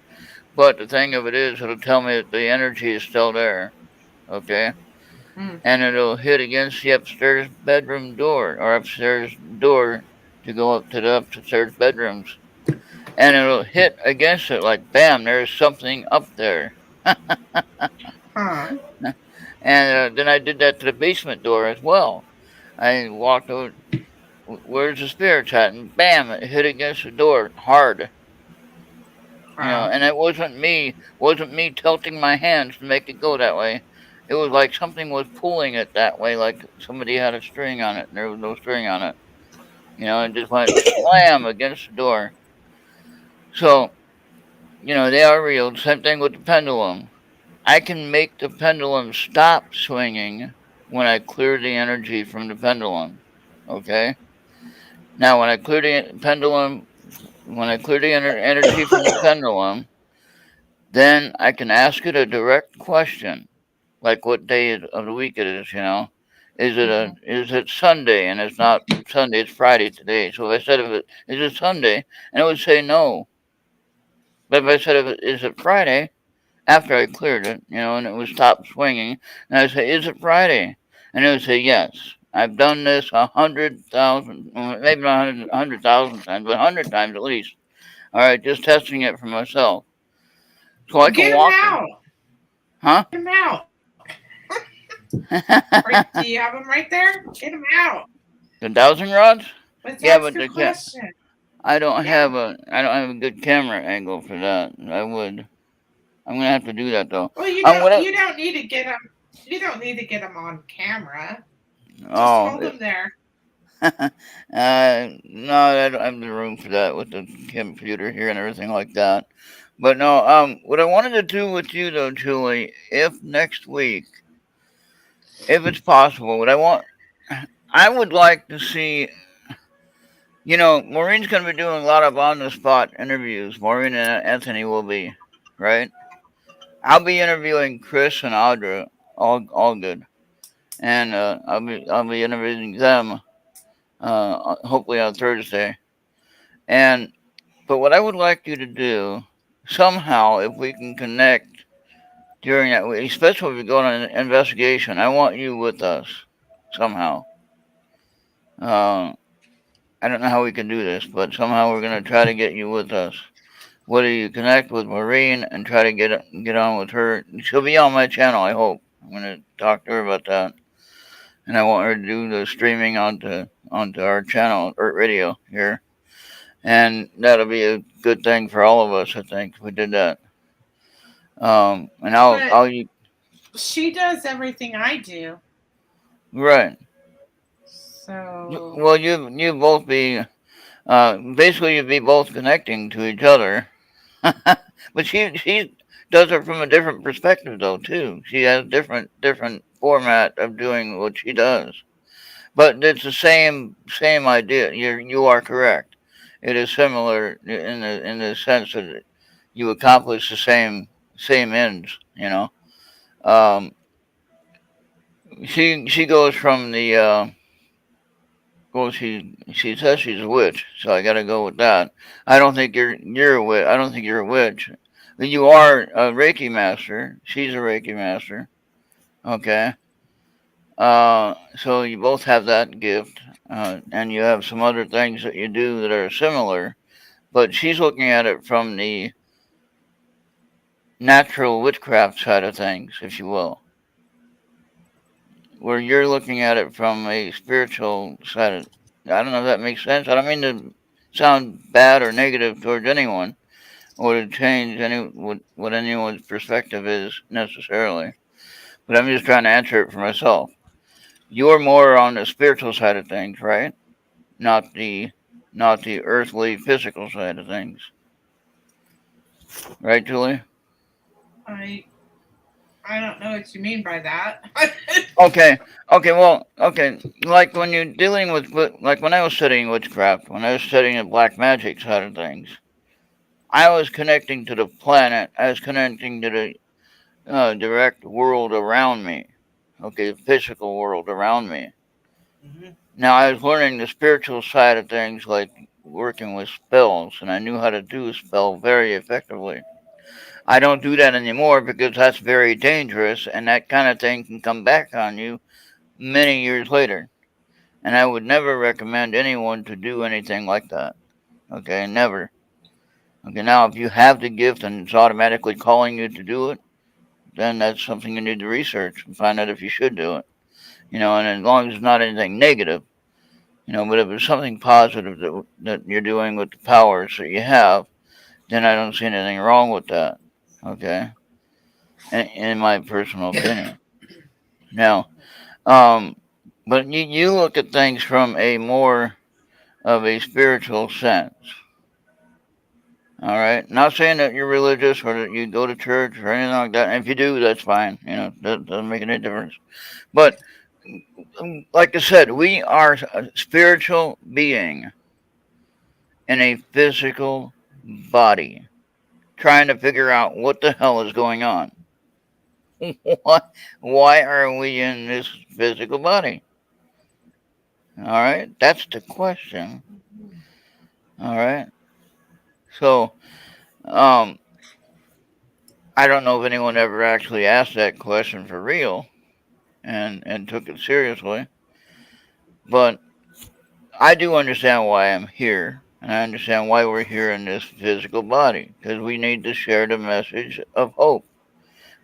but the thing of it is, it'll tell me that the energy is still there. Okay, Mm. and it'll hit against the upstairs bedroom door or upstairs door to go up to the upstairs bedrooms, and it'll hit against it like bam, there's something up there. Huh. And then I did that to the basement door as well. I walked over, where's the spirits at? And bam, it hit against the door hard. Wow. And it wasn't me tilting my hands to make it go that way. It was like something was pulling it that way, like somebody had a string on it, and there was no string on it. And just went slam against the door. So, they are real. Same thing with the pendulum. I can make the pendulum stop swinging when I clear the energy from the pendulum. Okay? Now, when I clear the energy from the pendulum, then I can ask it a direct question, like what day of the week it is. Is it Sunday? And it's not Sunday, it's Friday today. So if I said, is it Sunday? And it would say no. But if I said, is it Friday? After I cleared it, and it would stop swinging, and I'd say, is it Friday? And it would say yes. I've done this 100,000, maybe not 100,000 times, but 100 times at least. All right, just testing it for myself. So I can Get him walk. out. Huh? Get him out. Do you have him right there? Get him out. The dowsing rods? Let's Yeah, ask but a question. I don't Yeah. have a good camera angle for that. I'm gonna have to do that though. Well, you don't need to get him. You don't need to get him on camera. Just hold him there. No, I don't have the room for that with the computer here and everything like that. But no, what I wanted to do with you though, Julie, if next week, if it's possible, I would like to see. Maureen's going to be doing a lot of on-the-spot interviews. Maureen and Anthony will be, right? I'll be interviewing Chris and Audra, all good, and I'll be interviewing them, hopefully on Thursday. But what I would like you to do, somehow, if we can connect during that week, especially if we go on an investigation, I want you with us somehow. I don't know how we can do this, but somehow we're going to try to get you with us. Whether you connect with Maureen and try to get on with her, she'll be on my channel. I hope. I'm going to talk to her about that, and I want her to do the streaming onto our channel, Errt Radio here, and that'll be a good thing for all of us. I think if we did that. And she does everything I do. Right. So. Well, you both be basically you'd be both connecting to each other. But she does it from a different perspective though too. She has different format of doing what she does. But it's the same idea. You are correct. It is similar in the sense that you accomplish the same ends. She goes from the well, she says she's a witch, so I gotta go with that. I don't think you're a witch. I don't think you're a witch. But you are a Reiki master. She's a Reiki master. Okay. So you both have that gift, and you have some other things that you do that are similar. But she's looking at it from the natural witchcraft side of things, if you will. where you're looking at it from a spiritual side. I don't know if that makes sense. I don't mean to sound bad or negative towards anyone, or to change what anyone's perspective is necessarily. But I'm just trying to answer it for myself. You're more on the spiritual side of things, right? Not the earthly physical side of things. Right, Julie? I don't know what you mean by that. Okay. Okay. Like when you're dealing with, like when I was studying witchcraft, when I was studying the black magic side of things, I was connecting to the planet. I was connecting to the direct world around me. Okay, the physical world around me. Hmm. Now I was learning the spiritual side of things, like working with spells, and I knew how to do a spell very effectively. I don't do that anymore because that's very dangerous, and that kind of thing can come back on you many years later. And I would never recommend anyone to do anything like that. Okay, never. Okay, now if you have the gift and it's automatically calling you to do it, then that's something you need to research and find out if you should do it. And as long as it's not anything negative, but if it's something positive that you're doing with the powers that you have, then I don't see anything wrong with that. Okay, in my personal opinion. Now, um, but you look at things from a more of a spiritual sense. All right. Not saying that you're religious or that you go to church or anything like that. And if you do, that's fine. That doesn't make any difference. But like I said, we are a spiritual being in a physical body trying to figure out what the hell is going on. Why are we in this physical body? All right. That's the question. All right. So, um, I don't know if anyone ever actually asked that question for real and took it seriously, but I do understand why I'm here, and I understand why we're here in this physical body because we need to share the message of hope,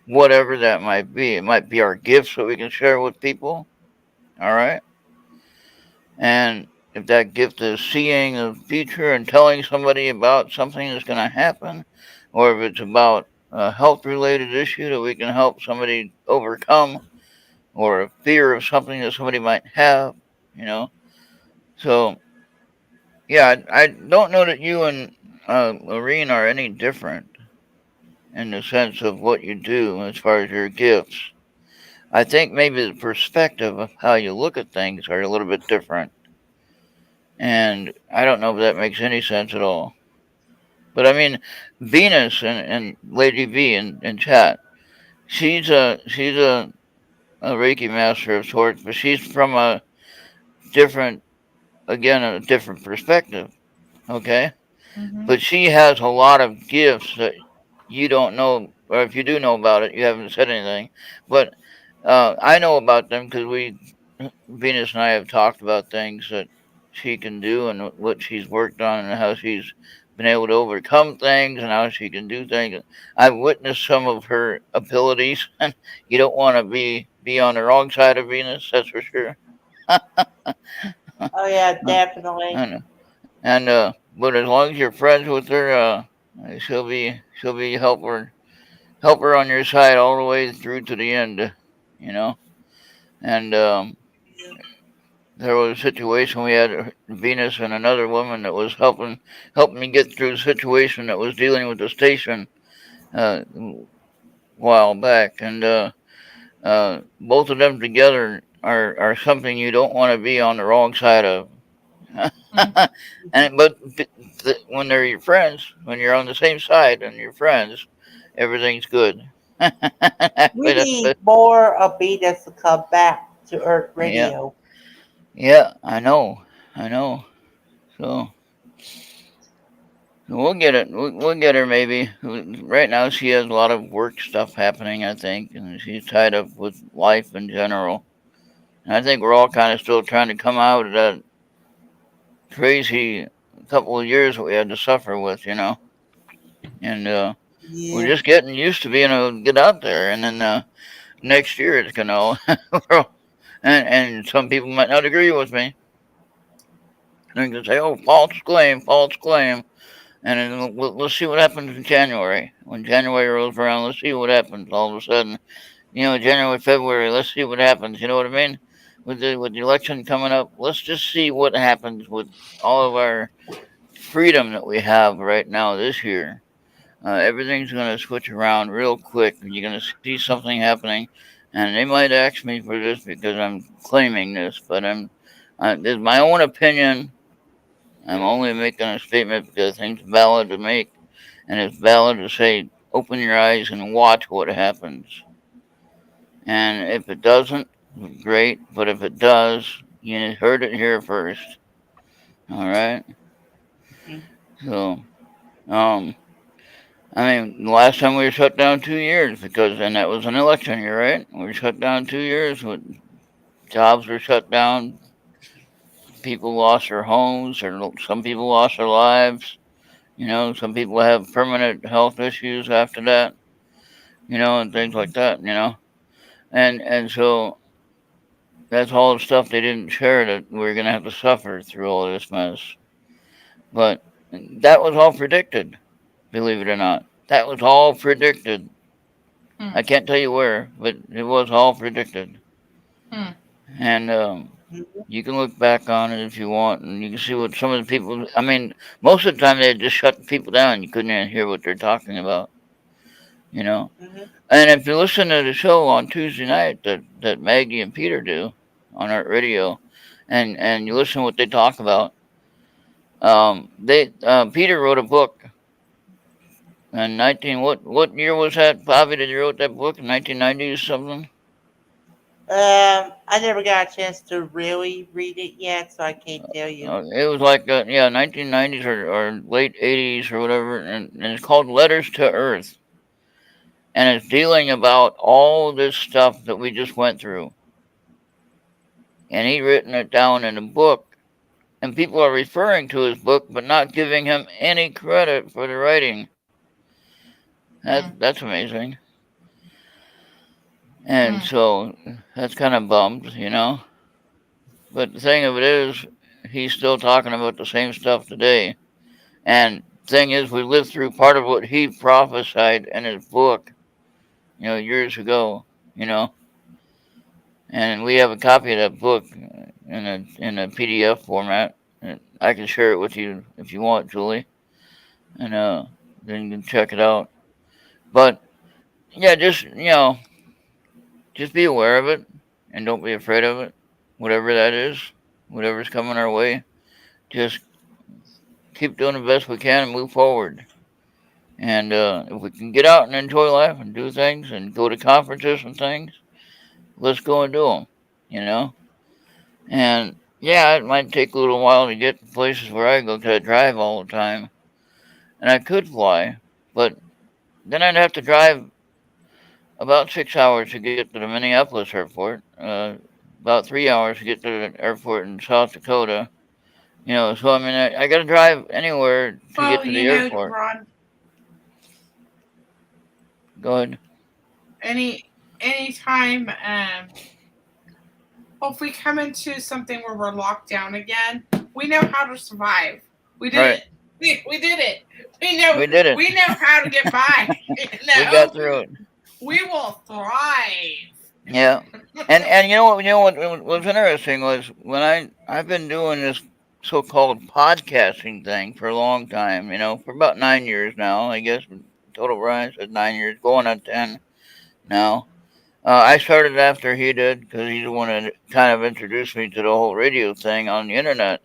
whatever that might be. It might be our gifts that we can share with people, all right? And if that gift is seeing the future and telling somebody about something that's going to happen, or if it's about a health related issue that we can help somebody overcome, or a fear of something that somebody might have, you know. So, yeah, I don't know that you and Lorene are any different in the sense of what you do as far as your gifts. I think maybe the perspective of how you look at things are a little bit different. And I don't know if that makes any sense at all. But I mean, Venus and Lady V in chat, she's a Reiki master of sorts, but she's from a different, again, a different perspective. Okay, Mhm. but she has a lot of gifts that you don't know, or if you do know about it, you haven't said anything. But I know about them because Venus and I have talked about things that she can do and what she's worked on and how she's been able to overcome things and how she can do things. I've witnessed some of her abilities, and you don't want to be on the wrong side of Venus, that's for sure. Oh yeah, Uh, definitely. I know. And but as long as you're friends with her, she'll be helper on your side all the way through to the end, you know. And there was a situation we had Venus and another woman that was helping me get through the situation that was dealing with the station a while back, and both of them together are something you don't want to be on the wrong side of. Mhm. And when they're your friends, when you're on the same side and you're friends, everything's good. We Actually, need more of Venus to come back to Earth yeah, Radio. yeah, I know. So we'll get it. We'll get her maybe. Right now, she has a lot of work stuff happening, I think, and she's tied up with life in general. And I think we're all kind of still trying to come out of that crazy couple of years that we had to suffer with, and we're Yeah. just getting used to being able to get out there, and then next year it's gonna And some people might not agree with me. They can say, "Oh, false claim, false claim," and then let's see what happens in January. When January rolls around, let's see what happens. All of a sudden, January, February, let's see what happens. You know what I mean? With the election coming up, let's just see what happens with all of our freedom that we have right now this year. Everything's going to switch around real quick. You're going to see something happening, and they might ask me for this because I'm claiming this, but this is my own opinion. I'm only making a statement because I think it's valid to make, and it's valid to say, open your eyes and watch what happens. And if it doesn't, great. But if it does, you heard it here first. All right. So, I mean, the last time we were shut down 2 years and that was an election year, right? We were shut down 2 years. Jobs were shut down. People lost their homes, or some people lost their lives. Some people have permanent health issues after that. And things like that. And so that's all the stuff they didn't share that we're gonna have to suffer through all this mess. But that was all predicted, believe it or not. That was all predicted. I can't tell you where, but it was all predicted. And you can look back on it if you want, and you can see what some of the people. I mean, most of the time they just shut people down. You couldn't even hear what they're talking about. And if you listen to the show on Tuesday night that Maggie and Peter do on Errt Radio, and you listen to what they talk about, Peter wrote a book in what year was that, Bobby? Did you wrote that book in 1990 or something? I never got a chance to really read it yet, so I can't tell you. It was like 1990s or late 80s or whatever, and it's called Letters to Earth, and it's dealing about all this stuff that we just went through, and he written it down in a book, and people are referring to his book but not giving him any credit for the writing. That's amazing. And so that's kind of bummed, But the thing of it is, he's still talking about the same stuff today. And the thing is, we lived through part of what he prophesied in his book, years ago, And we have a copy of that book in a PDF format. And I can share it with you if you want, Julie. And then you can check it out. But yeah, just be aware of it and don't be afraid of it. Whatever that is, whatever's coming our way, just keep doing the best we can and move forward. And if we can get out and enjoy life and do things and go to conferences and things, let's go and do them, And yeah, it might take a little while to get to places where I go because I drive all the time. And I could fly, but then I'd have to drive about 6 hours to get to the Minneapolis airport, about 3 hours to get to the airport in South Dakota. So I mean, I got to drive anywhere to get to the airport. Ron, go ahead. Anytime, if we come into something where we're locked down again, we know how to survive. We did it. We did it. We did it. We know how to get by. We got through it. We will thrive. Yeah, and you know what was interesting was when I've been doing this so-called podcasting thing for a long time, for about 9 years now, I guess. Total Brian said 9 years, going on 10 now. I started after he did because he's the one that kind of introduced me to the whole radio thing on the internet.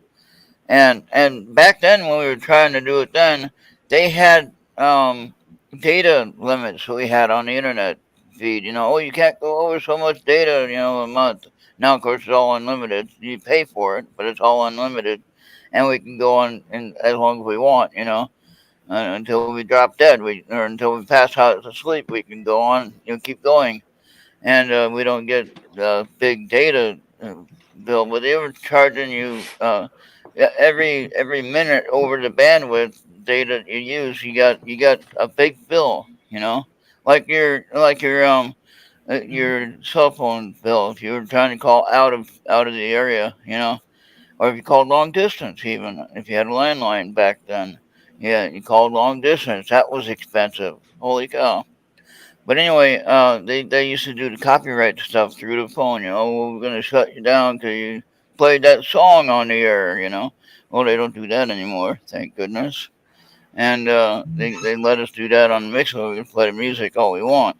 And back then when we were trying to do it then, they had data limits that we had on the internet feed. You can't go over so much data, a month. Now, of course, it's all unlimited. You pay for it, but it's all unlimited. And we can go on as long as we want, until we drop dead, or until we pass out to sleep, we can go on, keep going. And we don't get big data bill, but they were charging you every minute over the bandwidth data you use. You got a big bill, like your your cell phone bill if you were trying to call out of the area, or if you called long distance, even if you had a landline back then. Yeah, you called long distance. That was expensive. Holy cow! But anyway, they used to do the copyright stuff through the phone. We're gonna shut you down because you played that song on the air. Well, they don't do that anymore, thank goodness. And they let us do that on the mixer. We can play the music all we want,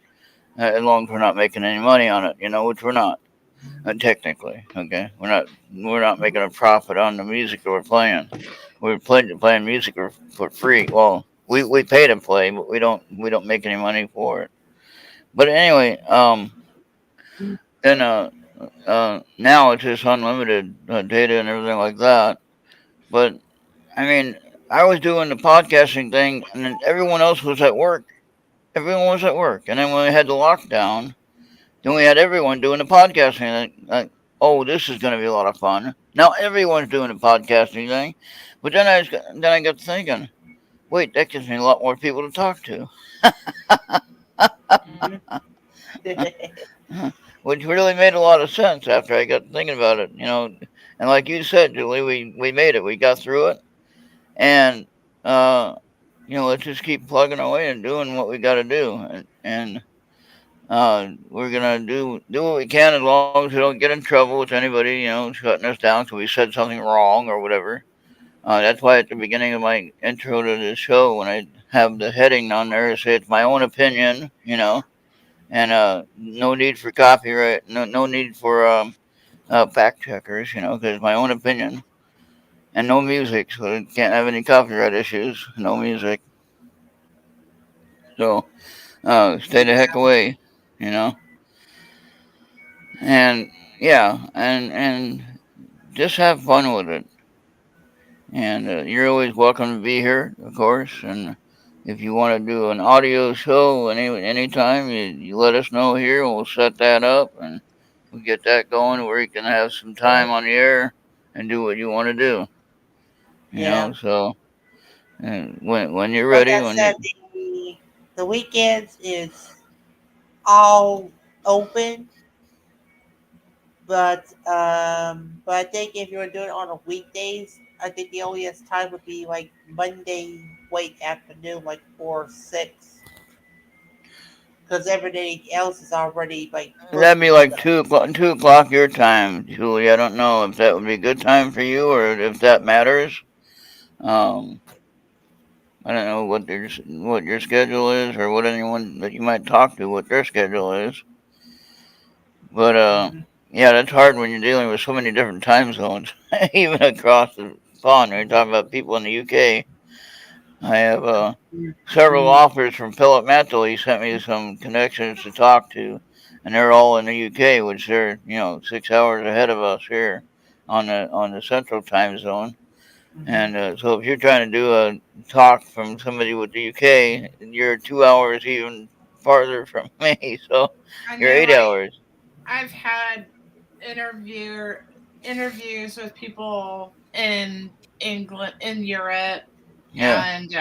as long as we're not making any money on it. Which we're not, technically. Okay, we're not making a profit on the music that we're playing. We're playing music for free. Well, we pay to play, but we don't make any money for it. But anyway, then now it's just unlimited data and everything like that. But I mean, I was doing the podcasting thing, and then everyone else was at work. Everyone was at work, and then when we had the lockdown, then we had everyone doing the podcasting. Oh, this is going to be a lot of fun. Now everyone's doing the podcasting thing, but then I got thinking, wait, that gives me a lot more people to talk to. Which really made a lot of sense after I got thinking about it, And like you said, Julie, we made it. We got through it, and let's just keep plugging away and doing what we got to do, and we're gonna do what we can as long as we don't get in trouble with anybody, shutting us down because we said something wrong or whatever. That's why at the beginning of my intro to the show, when I have the heading on there, I say it's my own opinion, and no need for copyright, no need for fact checkers, because it's my own opinion, and no music, so it can't have any copyright issues. No music, so stay the heck away, you know, and yeah, and just have fun with it. And you're always welcome to be here, of course, and if you want to do an audio show anytime, you let us know here, and we'll set that up, and we'll get that going where you can have some time on the air and do what you want to do. Yeah. So when you're Like ready, I said, the weekends is all open, but I think if you were doing it on a weekdays, I think the onlyest time would be like Monday late afternoon, like 4 or 6, because everything else is already like that'd be booked like up. 2 o'clock your time, Julie. I don't know if that would be a good time for you or if that matters. Um, I don't know what your schedule is or what anyone that you might talk to what their schedule is. But Hmm. yeah, that's hard when you're dealing with so many different time zones, even across the pond. When you're talking about people in the UK, I have several offers from Philip Mantle. He sent me some connections to talk to, and they're all in the UK, which they're 6 hours ahead of us here on the central time zone. Hmm. And so if you're trying to do a talk from somebody with the UK, you're 2 hours even farther from me. So I you're know, 8 hours. I've had interview interviews with people in England, in Europe, Yeah, and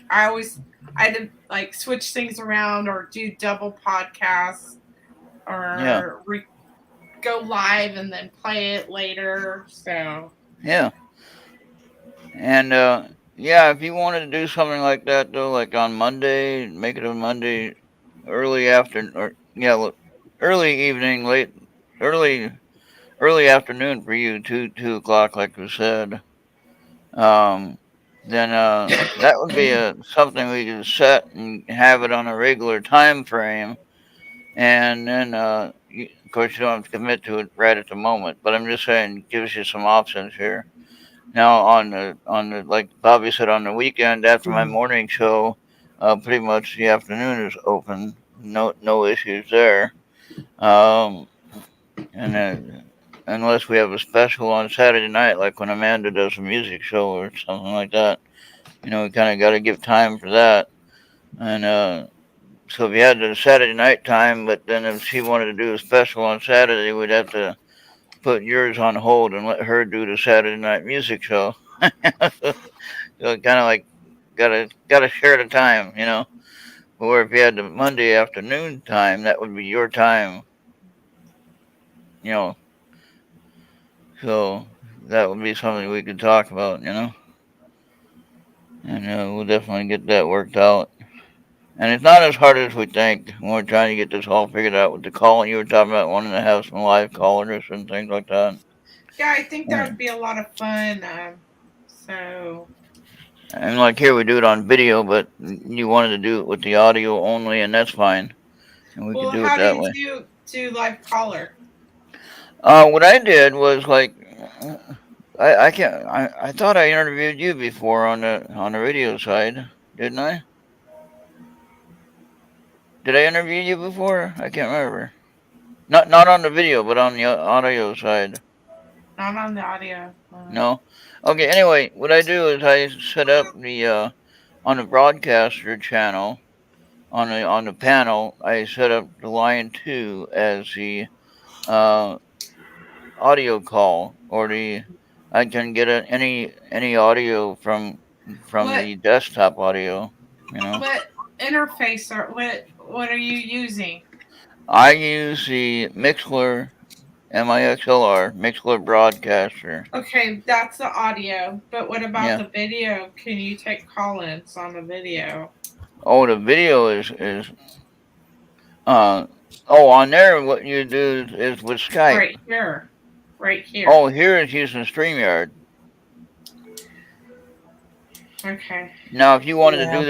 I always I had to like switch things around or do double podcasts yeah, or go live and then play it later. So yeah. And yeah, if you wanted to do something like that though, like on Monday, make it a Monday early afternoon, or yeah, early evening, early early afternoon for you, 2 o'clock, like you said. Um, then that would be something we could set and have it on a regular time frame, and then of course you don't have to commit to it right at the moment. But I'm just saying, it gives you some options here. Now on the like Bobby said, on the weekend after my morning show, pretty much the afternoon is open. No issues there. Um, and then unless we have a special on Saturday night, like when Amanda does a music show or something like that, we kind of got to give time for that. And so if you had the Saturday night time, but then if she wanted to do a special on Saturday, we'd have to put yours on hold and let her do the Saturday night music show. So kind of like gotta share the time. Or if you had the Monday afternoon time, that would be your time. You know, so that would be something we could talk about. And we'll definitely get that worked out. And it's not as hard as we think when we're trying to get this all figured out with the calling. You were talking about wanting to have some live callers and things like that. Yeah, I think that would be a lot of fun. So. And like here, we do it on video, but you wanted to do it with the audio only, and that's fine. And we could do it that way. How do you do live caller? What I did was like, I can't. I thought I interviewed you before on the radio side, didn't I? Did I interview you before? I can't remember. Not on the video, but on the audio side. Not on the audio. No. Okay. Anyway, what I do is I set up the on the broadcaster channel on the panel. I set up the line 2 as the audio call, or I can get any audio from the desktop audio. What interface what are you using? I use the Mixlr, MIXLR, Mixlr broadcaster. Okay, that's the audio. But what about the video? Can you take call-ins on the video? Oh, the video is on there. What you do is with Skype. Right here. Oh, here is using StreamYard. Okay. Now, if you wanted to do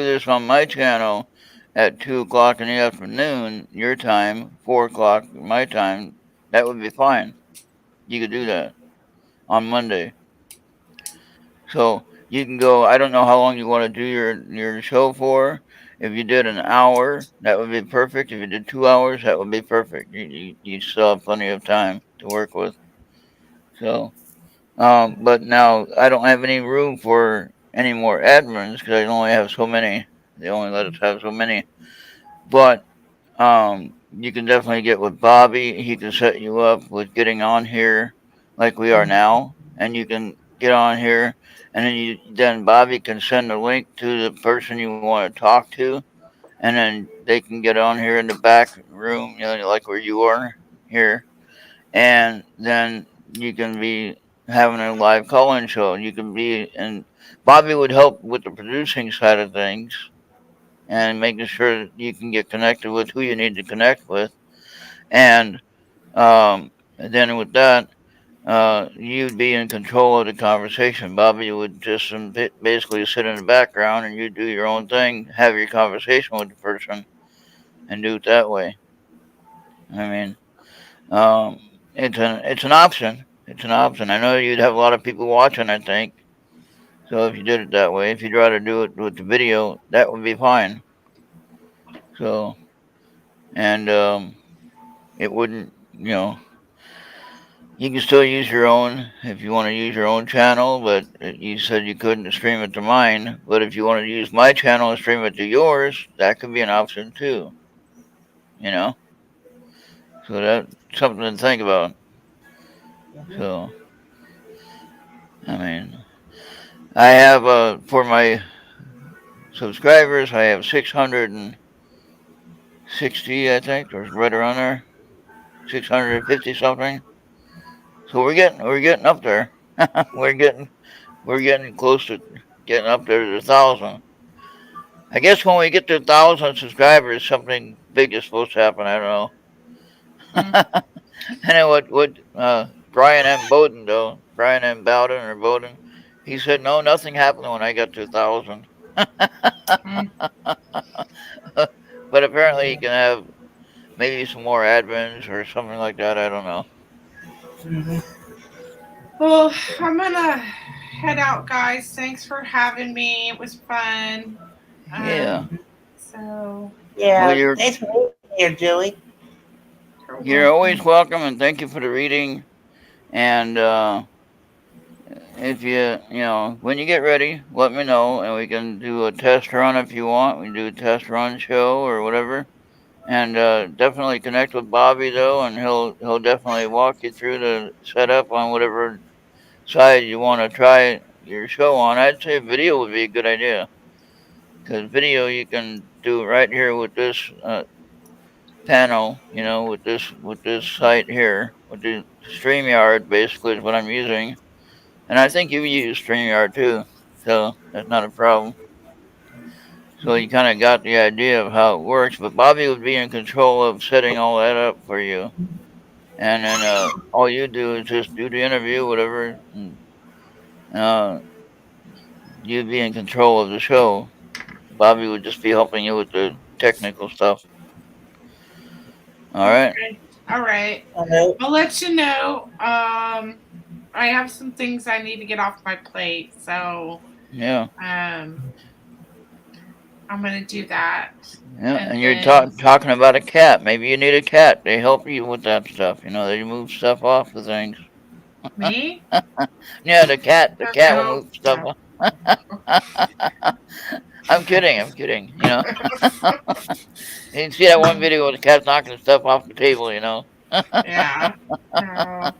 this on my channel at 2:00 in the afternoon, your time, 4:00 my time, that would be fine. You could do that on Monday. So you can go. I don't know how long you want to do your show for. If you did an hour, that would be perfect. If you did 2 hours, that would be perfect. You still have plenty of time to work with. So, but now I don't have any room for any more admins because I only have so many. They only let us have so many. But you can definitely get with Bobby. He can set you up with getting on here like we are now, and you can get on here, and then Bobby can send a link to the person you want to talk to, and then they can get on here in the back room, like where you are here, and then you can be having a live call-in show. You can be, and Bobby would help with the producing side of things and making sure that you can get connected with who you need to connect with, and then with that, you'd be in control of the conversation. Bobby would just basically sit in the background, and you do your own thing, have your conversation with the person, and do it that way. I mean, it's an option. It's an option. I know you'd have a lot of people watching, I think. So if you did it that way, if you'd rather do it with the video, that would be fine. So, and it wouldn't, you can still use your own if you want to use your own channel, but you said you couldn't stream it to mine. But if you want to use my channel and stream it to yours, that could be an option too. So that's something to think about. So, I mean, I have for my subscribers, I have 660, I think, or right around there, 650 something. So we're getting up there. we're getting close to getting up there to 1,000. I guess when we get to 1,000 subscribers, something big is supposed to happen. I don't know. I know what Brian M. Bowden though. Brian M. Bowden or Bowden. He said no, nothing happened when I got to 1,000. But apparently he can have maybe some more admins or something like that. I don't know. Well, I'm gonna head out, guys. Thanks for having me. It was fun. Yeah. So. Yeah. Well, thanks for being here, Julie. You're always welcome, and thank you for the reading. And if when you get ready, let me know, and we can do a test run if you want. We can do a test run show or whatever. And definitely connect with Bobby though, and he'll definitely walk you through the setup on whatever side you want to try your show on. I'd say video would be a good idea, because video you can do right here with this panel, with this site here, with the StreamYard basically is what I'm using. And I think you use StreamYard too, so that's not a problem. So you kind of got the idea of how it works, but Bobby would be in control of setting all that up for you. And then all you do is just do the interview, whatever, and uh, you'd be in control of the show. Bobby would just be helping you with the technical stuff. All right. Okay. All right. All right. I'll let you know. I have some things I need to get off my plate, so Yeah. I'm gonna do that. Yeah, and you're talking about a cat. Maybe you need a cat. They help you with that stuff. They move stuff off the things. Me? Yeah, the cat will No, move stuff no. off. I'm kidding. You see that one video where the cat's knocking stuff off the table, Yeah. No.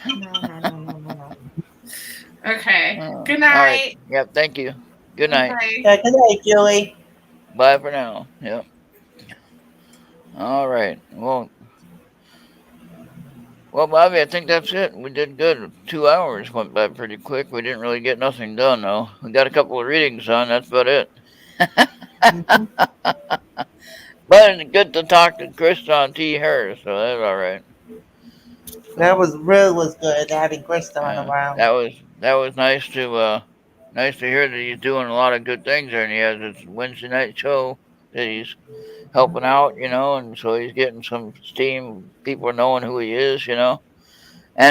No. Okay. Good night. All right. Yep, thank you. Good night. Bye. Yeah, good night, Julie. Bye for now. Yep. All right. Well, Bobby, I think that's it. We did good. 2 hours went by pretty quick. We didn't really get nothing done, though. We got a couple of readings done. That's about it. Mhm. But it's good to talk to Kriston T. Harris, so that's all right. That was good having Krista around. That was nice to hear that he's doing a lot of good things there, and he has this Wednesday night show that he's helping out, and so he's getting some steam. People are knowing who he is, and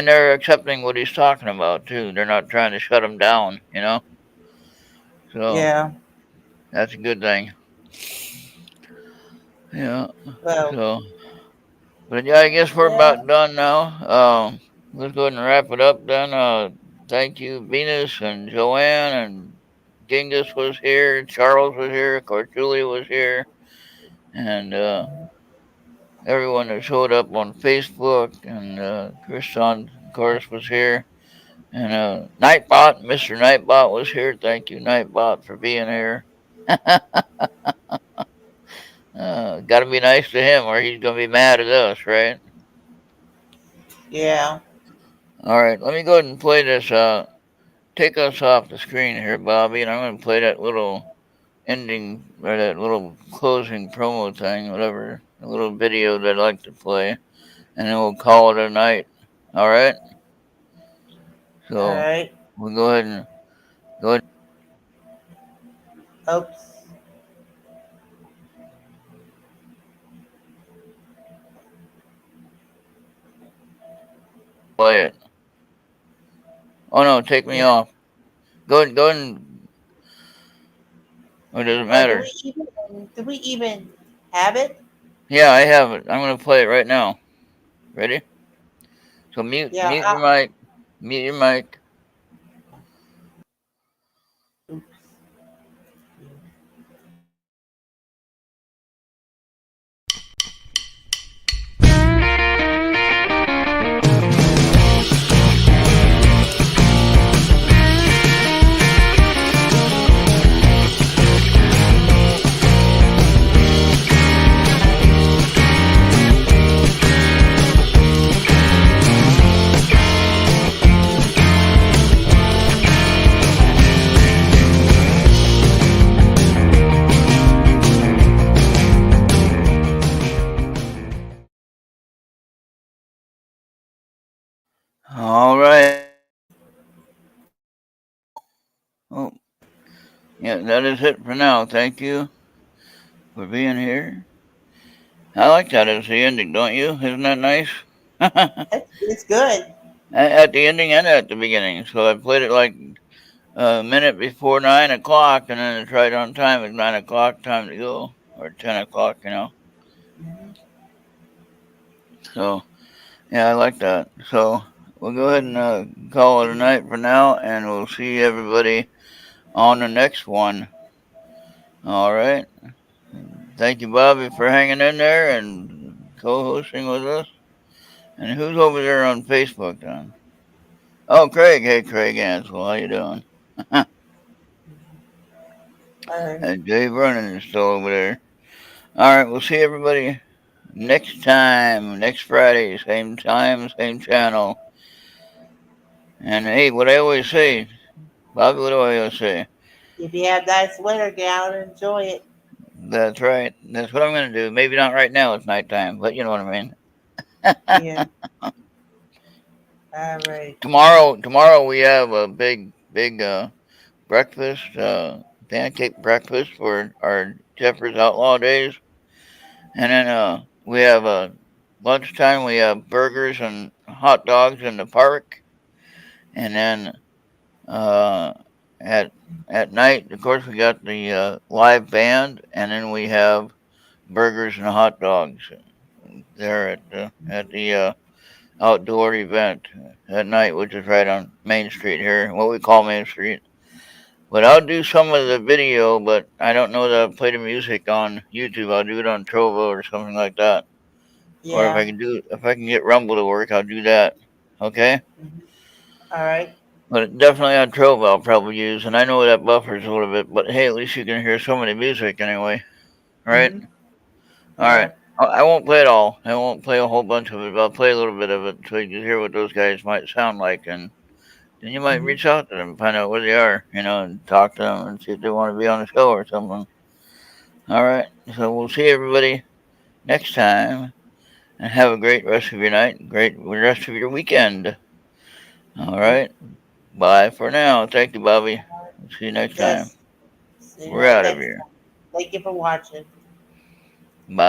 they're accepting what he's talking about too. They're not trying to shut him down, So Yeah. that's a good thing. Yeah. Well, So, but yeah, I guess we're about done now. Let's go ahead and wrap it up then. Thank you, Venus and Joanne and Genghis was here. Charles was here. Of course, Julie was here, and everyone that showed up on Facebook, and Kriston, of course, was here. And Nightbot, Mr. Nightbot was here. Thank you, Nightbot, for being here. Got to be nice to him, or he's gonna be mad at us, right? yeah. All right, let me go ahead and play this. Take us off the screen here, Bobby, and I'm gonna play that little ending or that little closing promo thing, whatever, a little video that I like to play, and then we'll call it a night. All right. So All right. we'll go ahead and go ahead. Oops. Play it. Oh no, take me off. Go ahead and. Or does it matter? Do we even have it? Yeah, I have it. I'm gonna play it right now. Ready? So mute your mic. Mute your mic. Oops. All right. Oh, yeah, that is it for now. Thank you for being here. I like that as the ending, don't you? Isn't that nice? It's good. At the ending and at the beginning. So I played it like a minute before 9 o'clock, and then it's right on time at 9 o'clock, time to go, or 10 o'clock, So, yeah, I like that. So we'll go ahead and call it a night for now, and we'll see everybody on the next one. All right. Thank you, Bobby, for hanging in there and co-hosting with us. And who's over there on Facebook, then? Oh, Craig. Hey, Craig Ansel. How you doing? All right. And Jay Brennan is still over there. All right, we'll see everybody next time, next Friday, same time, same channel. And hey, what I always say, Bobby, what do I always say? If you have nice weather, get out and enjoy it. That's right. That's what I'm going to do. Maybe not right now, it's nighttime, but you know what I mean. Yeah. All right. Tomorrow we have a big breakfast, pancake breakfast for our Jeffers Outlaw Days. And then we have lunchtime. We have burgers and hot dogs in the park. And then uh, at night, of course, we got the live band. And then we have burgers and hot dogs there at the outdoor event at night, which is right on Main Street here, what we call Main Street. But I'll do some of the video, but I don't know that I'll play the music on YouTube. I'll do it on Trovo or something like that. Or Yeah. if I can get Rumble to work, I'll do that. Okay? All right. But definitely on Trovo I'll probably use, and I know that buffers a little bit, but hey, at least you can hear some of the music anyway. Right? All right. I won't play it all. I won't play a whole bunch of it, but I'll play a little bit of it so you can hear what those guys might sound like, and then you might reach out to them, find out where they are, and talk to them and see if they want to be on the show or something. All right. So we'll see everybody next time, and have a great rest of your night, great rest of your weekend. All right. Bye for now. Thank you, Bobby. See you next time. See you We're out of next here. time. Thank you for watching.